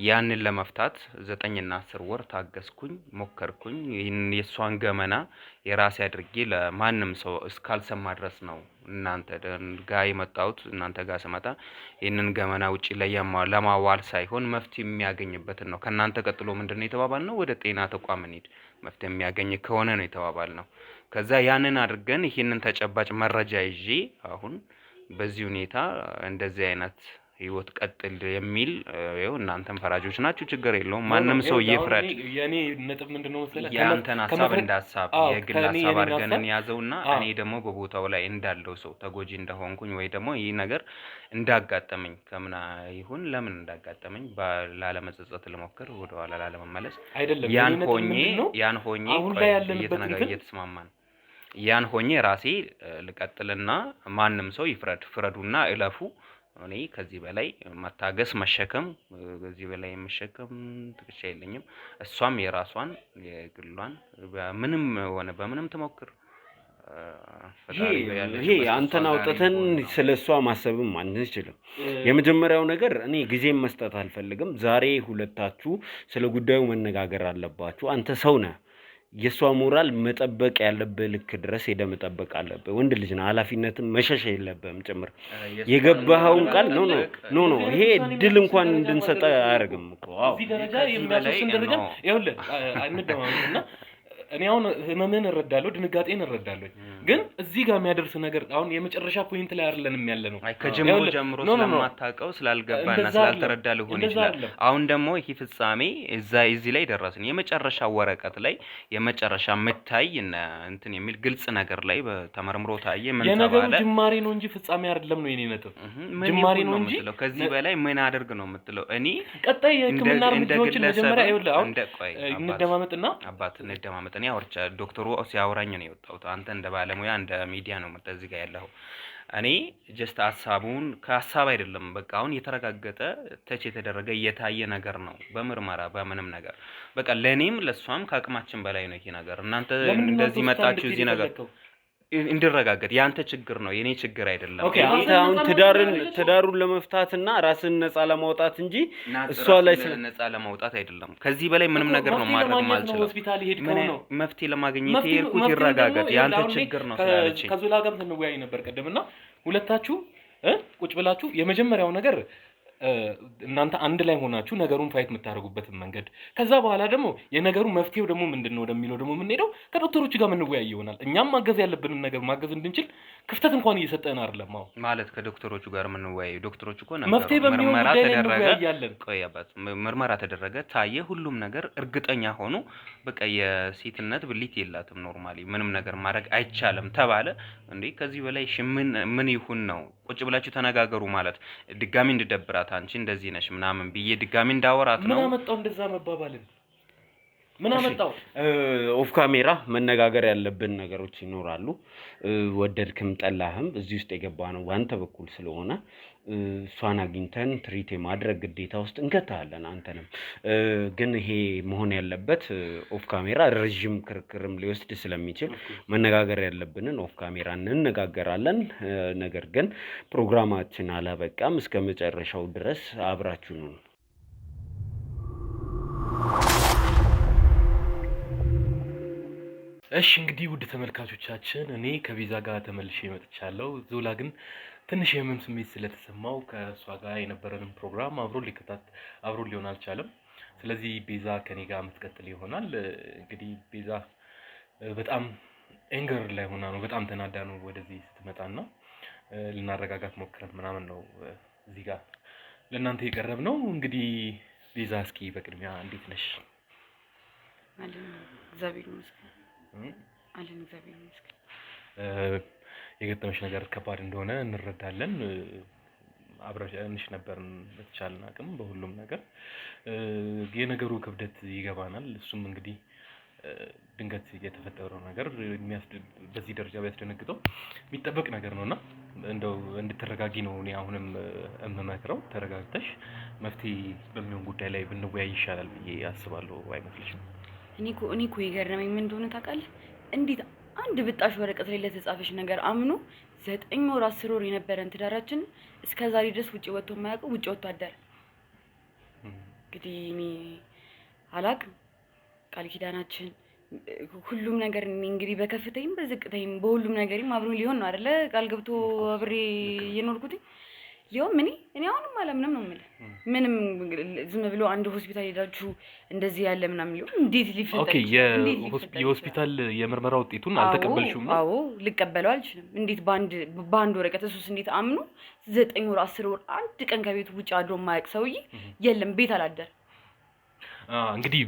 ያንን ለመፍታት 9 እና 10 ወር ታገስኩኝ፣ ሞከርኩኝ። የሷን ገመና የራሴ አድርጌ ለማንም ሰው እስካልሰማ ድረስ ነው እናንተ ጋር የመጣሁት። እናንተ ጋር ስመጣ ይህንን ገመና ውጪ ላይ ለማዋል ሳይሆን መፍትሄ የሚያገኝበትን ነው። ከእናንተ ቀጥሎ ምንድነው የተባባልነው? ወደ ጤና ተቋም እንሂድ፣ መፍትሄ የሚያገኝ ከሆነ ነው የተባባልነው። ከዛ ያንን አድርገን ይህንን ተጨባጭ መረጃ ይዤ አሁን በዚህ ሁኔታ እንደዚህ አይነት ህይወት ቀጥል የሚል ይኸው እናንተም ፈራጆች ናችሁ። ችግር የለውም ማንም ሰው ይፍረድ። የኔ ነጥብ ምንድነው መሰለህ ያንተን ሐሳብ እንዳሳብ የግል ሐሳብ አድርገን ያዘውና እኔ ደግሞ በቦታው ላይ እንዳለው ሰው ተጎጂ እንደሆንኩኝ ወይ ደግሞ ይህ ነገር እንዳጋጠመኝ ከምና ይሁን ለምን እንዳጋጠመኝ ላለመጸጸት ልሞክር ወደ ኋላ ላለመመለስ አይደለም ያን ሆኜ አሁን ላይ ያለንበት እየተስማማን ያን ሆኜ ራሴ ልቀጥልና ማንም ሰው ይፍረድ፣ ፍረዱና እለፉ። እኔ ከዚህ በላይ መታገስ መሸከም ከዚህ በላይ መሸከም ትክክል አይደለም። እሷም የራሷን የግሏን በምንም ሆነ በምንም ተሞክር ይሄ አንተን አውጥተን ስለሷ ማሰብም አንችልም። የመጀመሪያው ነገር እኔ ጊዜም መስጠት አልፈልግም። ዛሬ ሁለታችሁ ስለ ጉዳዩ መነጋገር አለባችሁ። አንተ ሰው ነህ። የሷ ሞራል መጠበቅ ያለበት ልክ ድረስ ሄደ መጠበቅ አለበት። ወንድ ልጅ ነው፣ ኃላፊነትን መሸሽ የለበትም ጭምር። የገባኸውን ቃል ኖ ይሄ ድል እንኳን እንድንሰጠ አያደርግም እኮ። አዎ እዚህ ደረጃ የሚያስወስን ደረጃ ይኸውልህ እንደማመንና እኔ አሁን ህመምን እረዳለሁ፣ ድንጋጤን እረዳለሁ። ግን እዚህ ጋር የሚያደርስ ነገር አሁን የመጨረሻ ፖይንት ላይ አይደለንም ያለነው። ከጀምሮ ጀምሮ ስለማታውቀው ስላልገባና ስላልተረዳ ሊሆን ይችላል። አሁን ደግሞ ይሄ ፍጻሜ እዚህ ላይ ደረስን። የመጨረሻ ወረቀት ላይ የመጨረሻ መታይ እንትን የሚል ግልጽ ነገር ላይ ተመርምሮ ታየ። ምን ተባለ? የነገሩ ጅማሬ ነው እንጂ ፍጻሜ አይደለም ነው የኔ ነጥብ። ጅማሬ ነው እንጂ ከዚህ በላይ ምን አድርግ ነው የምትለው? እኔ ቀጣይ የህክምና እርምጃዎችን መጀመሪያ ይኸውልህ አሁን እንደማመጥና አባት እንደማመጥ እኔ አውርቻ ዶክተሩ ሲያወራኝ ነው የወጣሁት። አንተ እንደ ባለሙያ እንደ ሚዲያ ነው እዚህ ጋር ያለው። እኔ ጀስት ሐሳቡን ከሐሳብ አይደለም በቃ አሁን የተረጋገጠ ተች የተደረገ የታየ ነገር ነው በምርመራ በምንም ነገር በቃ ለኔም ለሷም ከአቅማችን በላይ ነው ይሄ ነገር። እናንተ እንደዚህ መጣችሁ እዚህ ነገር እንድረጋገጥ ያንተ ችግር ነው የኔ ችግር አይደለም። አንተ አሁን ትዳሩን ለመፍታትና ራስን ነፃ ለማውጣት እንጂ እሷ ላይ ነፃ ለማውጣት አይደለም። ከዚህ በላይ ምንም ነገር ነው ማድረግ ማልችለው። ሆስፒታል ሄድከው ነው መፍትሄ ለማግኘት ሄድኩት። ይረጋገጥ ያንተ ችግር ነው ስላለች ከዙላ ጋር ተንወያይ ነበር ቀደምና ሁለታችሁ ቁጭ ብላችሁ የመጀመሪያው ነገር እናንተ አንድ ላይ ሆናችሁ ነገሩን ፋይት የምታደርጉበትን መንገድ ከዛ በኋላ ደግሞ የነገሩ መፍትሄው ደግሞ ምንድነው ወደሚለው ደግሞ የምንሄደው ከዶክተሮቹ ጋር የምንወያይ ይሆናል። እኛም ማገዝ ያለብንን ነገር ማገዝ እንድንችል ክፍተት እንኳን እየሰጠን አይደለም። አሁን ማለት ከዶክተሮቹ ጋር የምንወያይ ዶክተሮቹ እኮ መፍትሄ ምርመራ ተደረገ። ቆይ አባት ምርመራ ተደረገ ታየ፣ ሁሉም ነገር እርግጠኛ ሆኖ በቃ የሴትነት ብልት የላትም ኖርማሊ ምንም ነገር ማድረግ አይቻልም ተባለ። እንዴ ከዚህ በላይ ምን ይሁን ነው? ቁጭ ብላችሁ ተነጋገሩ ማለት ድጋሚ እንድደብራት አንቺ እንደዚህ ነሽ ምናምን ብዬ ድጋሚ እንዳወራት ነው። ምን አመጣው እንደዛ መባባልን? ምን አመጣው? ኦፍ ካሜራ መነጋገር ያለብን ነገሮች ይኖራሉ። ወደድክም ጠላህም እዚህ ውስጥ የገባ ነው አንተ በኩል ስለሆነ እሷን አግኝተን ትሪት የማድረግ ግዴታ ውስጥ እንከታለን አንተንም። ግን ይሄ መሆን ያለበት ኦፍ ካሜራ ረጅም ክርክርም ሊወስድ ስለሚችል መነጋገር ያለብንን ኦፍ ካሜራ እንነጋገራለን። ነገር ግን ፕሮግራማችን አላበቃም። እስከ መጨረሻው ድረስ አብራችሁ ነው። እሺ እንግዲህ ውድ ተመልካቾቻችን እኔ ከቤዛ ጋር ተመልሼ መጥቻለሁ። ዞላ ግን ትንሽ የህመም ስሜት ስለተሰማው ከእሷ ጋር የነበረንን ፕሮግራም አብሮ ሊሆን አልቻለም። ስለዚህ ቤዛ ከኔ ጋር የምትቀጥል ይሆናል። እንግዲህ ቤዛ በጣም ኤንገር ላይ ሆና ነው፣ በጣም ተናዳ ነው ወደዚህ ስትመጣና ልናረጋጋት ሞክረን ምናምን ነው እዚህ ጋር ለእናንተ የቀረብ ነው። እንግዲህ ቤዛ እስኪ በቅድሚያ እንዴት ነሽ? እግዚአብሔር ይመስገን። እግዚአብሔር ይመስገን። የገጠመሽ ነገር ከባድ እንደሆነ እንረዳለን። አብረንሽ ነበርን በተቻለን አቅም በሁሉም ነገር። የነገሩ ክብደት ይገባናል። እሱም እንግዲህ ድንገት የተፈጠረው ነገር በዚህ ደረጃ ቢያስደነግጠው የሚጠበቅ ነገር ነውና እንደው እንድትረጋጊ ነው እኔ አሁንም የምመክረው። ተረጋግተሽ መፍትሄ በሚሆን ጉዳይ ላይ ብንወያይ ይሻላል ብዬ አስባለሁ። አይመስልሽም? እኔ እኮ የገረመኝ ምን እንደሆነ ታውቃለህ? እንዴት አንድ ብጣሽ ወረቀት ላይ ለተጻፈሽ ነገር አምኖ 9 ወር 10 ወር የነበረን ትዳራችን እስከዛሬ ድረስ ውጪ ወጥቶ የማያውቀው ውጪ ወጥቶ አደረ። እንግዲህ እኔ አላቅም። ቃል ኪዳናችን ሁሉም ነገር እንግዲህ በከፍተኝም በዝቅተኝም በሁሉም ነገርም አብሮ ሊሆን ነው አይደለ? ቃል ገብቶ አብሬ እየኖርኩት ይኸው እኔ አሁንም አላምንም ነው የምልህ። ምንም ዝም ብሎ አንድ ሆስፒታል ሄዳችሁ እንደዚህ ያለ ምናምን ሊሆን እንዴት ሊፈጠር? ኦኬ የሆስፒታል የምርመራ ውጤቱን አልተቀበልሽም? አዎ ልቀበለው አልችልም። እንዴት በአንድ ወረቀት እሱስ እንዴት አምኖ 9 ወር 10 ወር አንድ ቀን ከቤቱ ውጭ አድሮ የማያውቅ ሰውዬ የለም ቤት አላደረ። እንግዲህ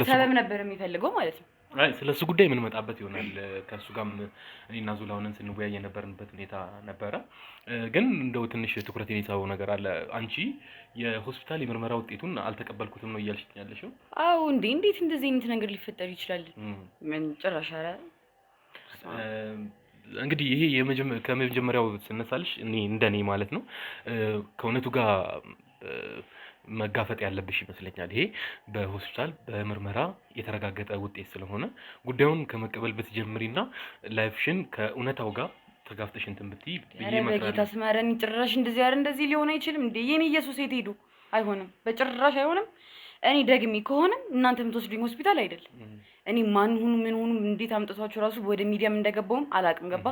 ሰበብ ነበር የሚፈልገው ማለት ነው። ስለሱ ጉዳይ ምን መጣበት ይሆናል። ከሱ ጋርም እኔና ዙላ ሆነን ስንወያይ የነበርንበት ሁኔታ ነበረ። ግን እንደው ትንሽ ትኩረት የሳበው ነገር አለ። አንቺ የሆስፒታል የምርመራ ውጤቱን አልተቀበልኩትም ነው እያልሽኝ ያለሽው? አዎ እንዴት እንደዚህ አይነት ነገር ሊፈጠር ይችላል? ምን ጭራሽ አረ እንግዲህ ይሄ ከመጀመሪያው ስነሳልሽ እንደኔ ማለት ነው ከእውነቱ ጋር መጋፈጥ ያለብሽ ይመስለኛል። ይሄ በሆስፒታል በምርመራ የተረጋገጠ ውጤት ስለሆነ ጉዳዩን ከመቀበል ብትጀምሪና ላይፍሽን ከእውነታው ጋር ተጋፍተሽ እንትን ብትይ ብዬ በጌታ ስማረን ጭራሽ እንደዚህ ሊሆን አይችልም እንዴ! የኔ ኢየሱስ የት ሄዱ? አይሆንም፣ በጭራሽ አይሆንም። እኔ ደግሜ ከሆነም እናንተ የምትወስዱኝ ሆስፒታል አይደለም። እኔ ማን ሁኑ ምን ሁኑ እንዴት አምጥቷቸው ራሱ ወደ ሚዲያም እንደገባውም አላቅም። ገባ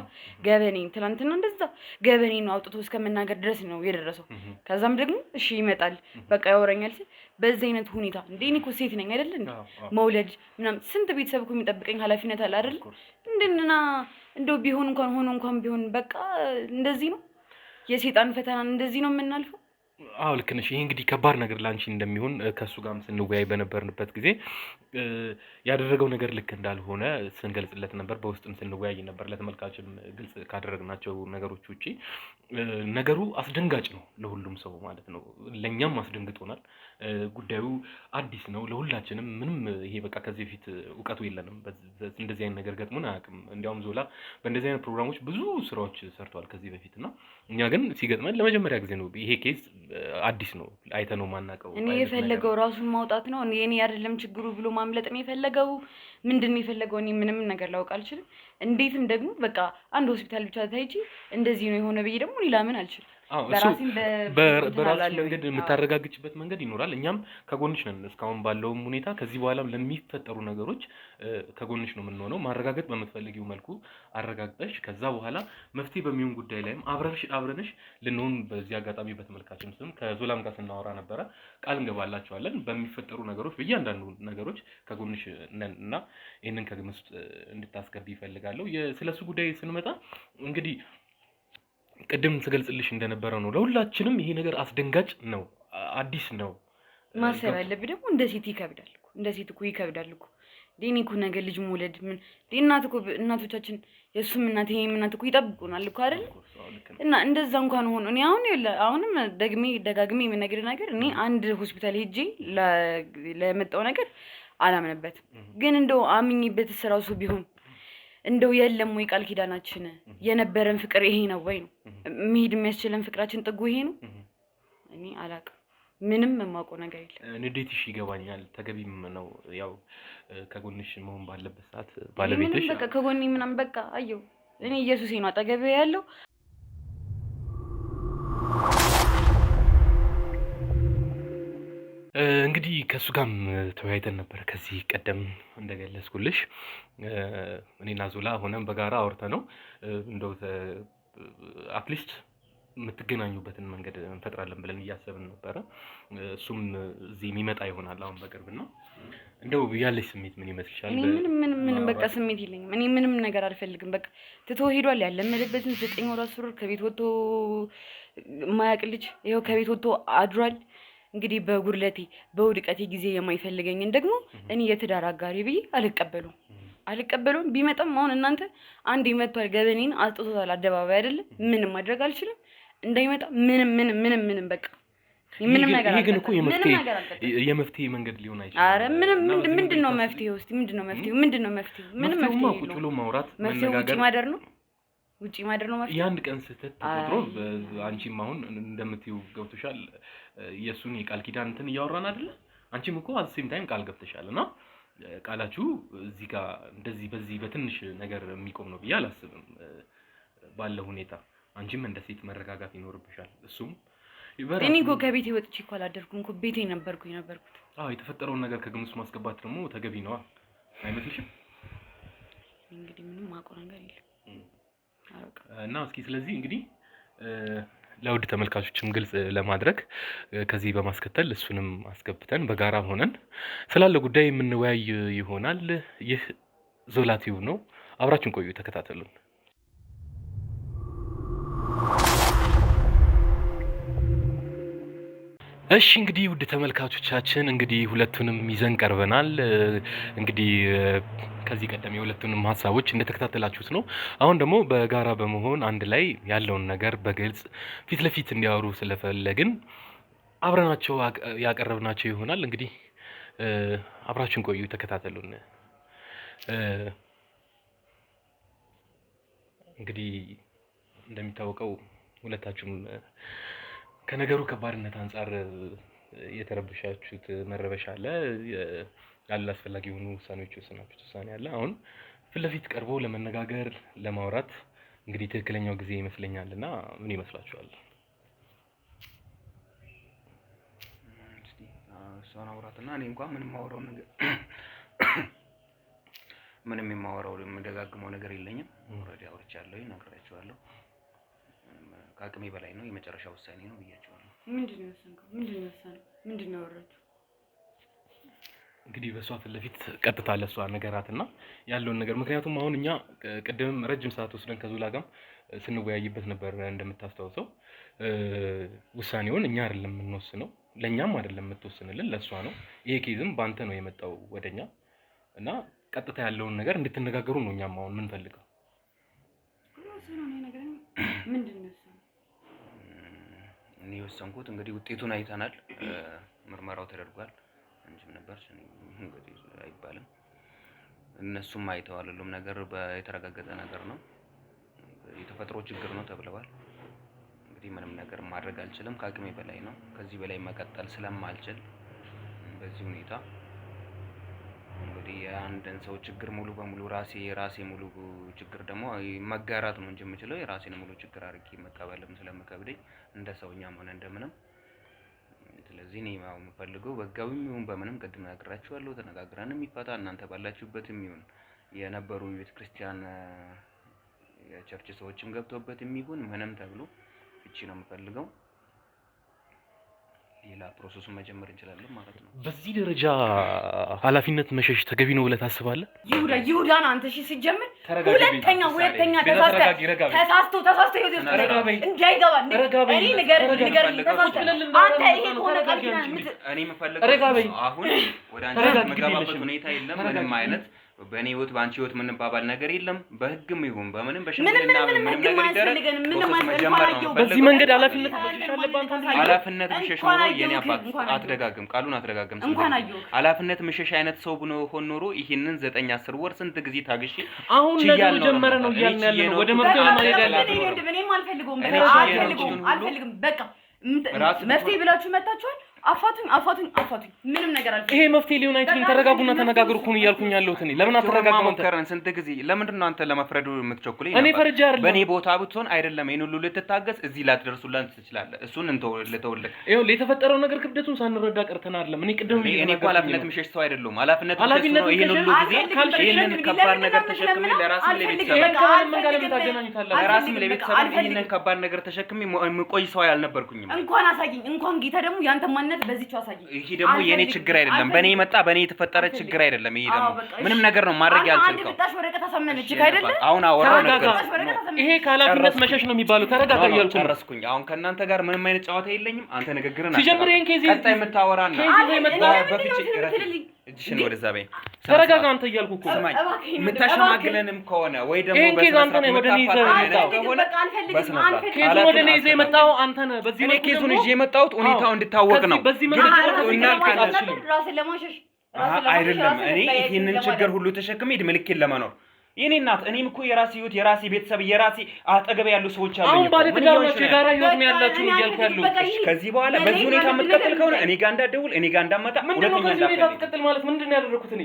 ገበኔን ትናንትና እንደዛ ገበኔን አውጥቶ እስከመናገር ድረስ ነው የደረሰው። ከዛም ደግሞ እሺ ይመጣል በቃ ያወራኛል ሲል በዚህ አይነት ሁኔታ እንዴ እኔ እኮ ሴት ነኝ አይደል እንዴ? መውለድ ምናምን ስንት ቤተሰብ እኮ የሚጠብቀኝ ኃላፊነት አለ አይደል? እንደና እንደው ቢሆን እንኳን ቢሆን በቃ እንደዚህ ነው የሴጣን ፈተና እንደዚህ ነው የምናልፈው። አዎ ልክ ነሽ። ይሄ እንግዲህ ከባድ ነገር ላንቺ እንደሚሆን ከሱ ጋርም ስንወያይ በነበርንበት ጊዜ ያደረገው ነገር ልክ እንዳልሆነ ስንገልጽለት ነበር። በውስጥም ስንወያይ ነበር። ለተመልካችም ግልጽ ካደረግናቸው ነገሮች ውጪ ነገሩ አስደንጋጭ ነው ለሁሉም ሰው ማለት ነው። ለኛም አስደንግጦናል። ጉዳዩ አዲስ ነው ለሁላችንም። ምንም ይሄ በቃ ከዚህ በፊት እውቀቱ የለንም። እንደዚህ አይነት ነገር ገጥሞን አያውቅም። እንዲያውም ዞላ በእንደዚህ አይነት ፕሮግራሞች ብዙ ስራዎች ሰርቷል ከዚህ በፊት እና እኛ ግን ሲገጥመን ለመጀመሪያ ጊዜ ነው። ይሄ ኬስ አዲስ ነው፣ አይተነው ማናውቀው። እኔ የፈለገው ራሱን ማውጣት ነው። እኔ አይደለም ችግሩ ብሎ ማምለጥ ነው የፈለገው። ምንድን ነው የፈለገው? እኔ ምንም ነገር ላውቅ አልችልም። እንዴትም ደግሞ በቃ አንድ ሆስፒታል ብቻ ታይጂ እንደዚህ ነው የሆነ ብዬ ደግሞ ሌላ ምን አልችልም። በራስሽ መንገድ የምታረጋግጭበት መንገድ ይኖራል። እኛም ከጎንሽ ነን እስካሁን ባለውም ሁኔታ። ከዚህ በኋላም ለሚፈጠሩ ነገሮች ከጎንሽ ነው የምንሆነው። ማረጋገጥ በምትፈልጊው መልኩ አረጋግጠሽ ከዛ በኋላ መፍትሄ በሚሆን ጉዳይ ላይም አብረንሽ ልንሆን በዚህ አጋጣሚ በተመልካችም ስም ከዞላም ጋር ስናወራ ነበረ። ቃል እንገባላቸዋለን በሚፈጠሩ ነገሮች በእያንዳንዱ ነገሮች ከጎንሽ ነን እና ይህንን ከግምት ውስጥ እንድታስገቢ ይፈልጋለሁ። ስለሱ ጉዳይ ስንመጣ እንግዲህ ቅድም ስገልጽልሽ እንደነበረ ነው ለሁላችንም ይሄ ነገር አስደንጋጭ ነው፣ አዲስ ነው። ማሰብ ያለብህ ደግሞ እንደ ሴት ይከብዳል እኮ እንደ ሴት እኮ ይከብዳል እኮ ዴኒ እኮ ነገር ልጅ መውለድ ምን እናት እኮ እናቶቻችን የእሱም እናት ይሄም እናት እኮ ይጠብቁናል እኮ አይደል? እና እንደዛ እንኳን ሆኖ እኔ አሁንም ደጋግሜ የምነግርህ ነገር እኔ አንድ ሆስፒታል ሄጄ ለመጣው ነገር አላምንበትም። ግን እንደው አምኜበት ስራው ሰው ቢሆን እንደው የለም ወይ ቃል ኪዳናችን የነበረን ፍቅር ይሄ ነው ወይ ነው መሄድ የሚያስችለን ፍቅራችን ጥጉ ይሄ ነው? እኔ አላውቅም። ምንም የማውቀው ነገር የለም። ንዴትሽ ይገባኛል፣ ተገቢም ነው። ያው ከጎንሽ መሆን ባለበት ሰዓት ባለቤትሽ በቃ ከጎኔ ምናምን በቃ አየው እኔ ኢየሱሴ ነው አጠገቤ ያለው። እንግዲህ ከሱ ጋርም ተወያይተን ነበር ከዚህ ቀደም እንደገለጽኩልሽ። እኔና ዞላ ሆነን በጋራ አውርተነው እንደው አትሊስት የምትገናኙበትን መንገድ እንፈጥራለን ብለን እያሰብን ነበረ። እሱም እዚህ የሚመጣ ይሆናል አሁን በቅርብ ነው። እንደው ያለሽ ስሜት ምን ይመስልሻል? ምንም በቃ ስሜት የለኝም። እኔ ምንም ነገር አልፈልግም። በቃ ትቶ ሄዷል። ያለመደበትን 9 ወር 10 ወር ከቤት ወጥቶ የማያውቅ ልጅ ይኸው ከቤት ወጥቶ አድሯል። እንግዲህ በጉድለቴ በውድቀቴ ጊዜ የማይፈልገኝን ደግሞ እኔ የትዳር አጋሪ ብዬ አልቀበሉም። ቢመጣም አሁን እናንተ አንድ ይመቷል ገበኔን አስጥቶታል አደባባይ አይደለም ምንም ማድረግ አልችልም። እንዳይመጣ ምንም በቃ ምንም ነገር ይሄ ግን እኮ የመፍትሄ መንገድ ሊሆን አይችልም። አረ ምንድነው መፍትሄው? እስቲ ምንድነው መፍትሄው? ምንም መፍትሄ ቁጭ ብሎ ማውራት መፍትሄው ውጪ ማደር ነው ማለት የአንድ ቀን ስህተት ተቆጥሮ አንቺም አሁን እንደምትይው ገብቶሻል። የሱን የቃል ኪዳን እንትን እያወራን አይደለ? አንቺም እኮ አትሴም ታይም ቃል ገብተሻል እና ቃላችሁ እዚህ ጋር እንደዚህ በዚህ በትንሽ ነገር የሚቆም ነው ብዬ አላስብም። ባለው ሁኔታ አንቺም እንደ ሴት መረጋጋት ይኖርብሻል። እሱም እኔ እኮ ከቤቴ ወጥቼ እኮ አላደርኩም እኮ ቤቴ ነበርኩኝ። አዎ የተፈጠረውን ነገር ከግምት ውስጥ ማስገባት ደግሞ ተገቢ ነው አይመስልሽም? እንግዲህ ምንም ማቆ ነገር የለም። እና እስኪ ስለዚህ እንግዲህ ለውድ ተመልካቾችም ግልጽ ለማድረግ ከዚህ በማስከተል እሱንም አስገብተን በጋራ ሆነን ስላለ ጉዳይ የምንወያይ ይሆናል። ይህ ዞላ ቲዩብ ነው። አብራችን ቆዩ፣ ተከታተሉን። እሺ እንግዲህ ውድ ተመልካቾቻችን እንግዲህ ሁለቱንም ይዘን ቀርበናል። እንግዲህ ከዚህ ቀደም የሁለቱንም ሀሳቦች እንደተከታተላችሁት ነው። አሁን ደግሞ በጋራ በመሆን አንድ ላይ ያለውን ነገር በግልጽ ፊት ለፊት እንዲያወሩ ስለፈለግን አብረናቸው ያቀረብናቸው ይሆናል። እንግዲህ አብራችን ቆዩ፣ ተከታተሉን። እንግዲህ እንደሚታወቀው ሁለታችሁም ከነገሩ ከባድነት አንጻር የተረበሻችሁት መረበሻ አለ፣ አላስፈላጊ የሆኑ ውሳኔዎች ወሰናችሁት ውሳኔ አለ። አሁን ፊት ለፊት ቀርቦ ለመነጋገር ለማውራት እንግዲህ ትክክለኛው ጊዜ ይመስለኛልና ምን ይመስላችኋል? እሷን አውራትና እኔ እንኳን ምንም የማወራው ነገር ምንም የማወራው የምደጋግመው ነገር የለኝም። ኦልሬዲ አውርቻለሁ፣ ነግሬያቸዋለሁ። ከአቅሜ በላይ ነው፣ የመጨረሻ ውሳኔ ነው ብያቸዋለሁ። ምንድነው ያሰንከው? ምንድነው ያሰንከው? ምንድነው ያወራችሁ? እንግዲህ በሷ ፊት ለፊት ቀጥታ ለሷ ነገራትና ያለውን ነገር ምክንያቱም አሁን እኛ ቅድም ረጅም ሰዓት ወስደን ከዞላ ጋር ስንወያይበት ነበር። እንደምታስታውሰው ውሳኔውን እኛ አይደለም የምንወስነው፣ ለኛም አይደለም የምትወስንልን፣ ለሷ ነው። ይሄ ኬዝም ባንተ ነው የመጣው ወደኛ እና ቀጥታ ያለውን ነገር እንድትነጋገሩ ነው እኛም አሁን ምን ፈልገው። ምንድነው እኔ ወሰንኩት? እንግዲህ ውጤቱን አይተናል፣ ምርመራው ተደርጓል። እንጂም ነበር እንግዲህ አይባልም። እነሱም አይተዋል። ሁሉም ነገር የተረጋገጠ ነገር ነው። የተፈጥሮ ችግር ነው ተብለዋል። እንግዲህ ምንም ነገር ማድረግ አልችልም፣ ከአቅሜ በላይ ነው። ከዚህ በላይ መቀጠል ስለማልችል በዚህ ሁኔታ እንግዲህ የአንድን ሰው ችግር ሙሉ በሙሉ የራሴ ሙሉ ችግር ደግሞ መጋራት ነው እንጂ የምችለው የራሴን ሙሉ ችግር አድርጌ መቀበልም ስለምከብደኝ እንደ ሰውኛም ሆነ እንደምንም። ስለዚህ እኔ የምፈልገው በጋዊም ይሁን በምንም ቅድም ነግራችኋለሁ፣ ተነጋግረን የሚፈታ እናንተ ባላችሁበትም ይሁን የነበሩ የቤተክርስቲያን የቸርች ሰዎችም ገብተውበትም ይሁን ምንም ተብሎ ፍቺ ነው የምፈልገው። ሌላ ፕሮሰሱን መጀመር እንችላለን ማለት ነው። በዚህ ደረጃ ኃላፊነት መሸሽ ተገቢ ነው ብለህ ታስባለህ? ይሁዳን አንተ እሺ ሲጀምር ሁለተኛ ተሳስቶ እንዳይገባ እኔ ነገር አንተ ይሄ ከሆነ ቃልኪዳን እኔ የምፈልገው አሁን ወደ አንተ መጋባበት ሁኔታ የለም። ምንም አይነት በእኔ ህይወት በአንቺ ህይወት ምን ባባል ነገር የለም። በህግም ይሁን በምንም በሽምግልና ምንም ነገር ይደረግ በዚህ መንገድ ኃላፊነት መሸሽ አለበት። ኃላፊነት መሸሽ ኖሮ የኔ አባት አትደጋግም፣ ቃሉን አትደጋግም። ኃላፊነት መሸሽ አይነት ሰው ብኖ ሆኖ ኖሮ ይሄንን 9-10 ወር ስንት ጊዜ ታግሼ አሁን ነገሩ ጀመረ ነው እያልን ያለው ወደ መፍትሄ ማሄድ ያለብን። እኔም አልፈልግም በቃ መፍትሄ ብላችሁ መጣችኋል። አፋቱኝ ምንም ነገር አልፈልግም። ይሄ መፍትሄ ሊሆን አይችልም። ተረጋጉና ተነጋገሩ እኮ ነው እያልኩኝ ያለሁት እኔ። ለምን አትረጋጋም? ሞከረን ስንት ጊዜ። ለምንድን ነው አንተ ለመፍረዱ የምትቸኩለኝ? እኔ ፈርጃ አይደለም። በእኔ ቦታ ብትሆን አይደለም ይሄን ሁሉ ልትታገስ እዚህ ላትደርሱላን ትችላለህ። እሱን ልተውልህ። ይኸው የተፈጠረው ነገር ክብደቱን ሳንረዳ ቀርተን አይደለም። እኔ ቅድም እኔ እኮ ኃላፊነት ምሸሽ ሰው አይደለሁም። ኃላፊነት ነው ይሄን ሁሉ ጊዜ ይሄንን ከባድ ነገር ተሸክሜ ለራስም ለቤተሰብ ይሄንን ከባድ ነገር ተሸክሜ የምቆይ ሰው አልነበርኩኝም። እንኳን አሳየኝ፣ እንኳን ጌታ ደግሞ ያንተ ማንነት በዚህው አሳየኝ። ይሄ ደግሞ የኔ ችግር አይደለም፣ በኔ መጣ በኔ የተፈጠረ ችግር አይደለም። ይሄ ደግሞ ምንም ነገር ነው ማድረግ ያልችልከው። አንተ ብጣሽ ወረቀት አሰመነች አይደለ? አሁን አወራው ነገር ይሄ ከኃላፊነት መሸሽ ነው የሚባለው። ተረጋጋ እያልኩ ጨረስኩኝ። አሁን ከእናንተ ጋር ምንም አይነት ጨዋታ የለኝም። አንተ ንግግርን ሲጀምር ይሄን ኬዝ ቀጣይ የምታወራና በፊት እጅሽን ወደዛ በይ። ተረጋጋ አንተ እያልኩ እኮ ስማኝ። የምታሸማግለንም ከሆነ ወይ ደግሞ በስነ ወደ እኔ ይዘህ ኬዙን ወደ እኔ ይዘህ የመጣው አንተ ነህ። በዚህ እኔ ኬዙን ይዤ የመጣሁት ሁኔታው እንድታወቅ ነው። በዚህ መንገድ አይደለም እኔ ይሄንን ችግር ሁሉ ተሸክሜ እድሜ ልኬን ለመኖር የኔ እናት እኔም እኮ የራሴ ህይወት የራሴ ቤተሰብ የራሴ አጠገብ ያሉ ሰዎች አሉኝ። አሁን ባለ ትዳር ናችሁ፣ የጋራ ህይወት ነው ያላችሁ እያልኩ ያለው። ከዚህ በኋላ በዚህ ሁኔታ የምትቀጥል ከሆነ እኔ ጋር እንዳትደውል፣ እኔ ጋር እንዳትመጣ፣ ሁለተኛ እንዳትቀጥል ማለት ምንድነው ያደረኩት እኔ?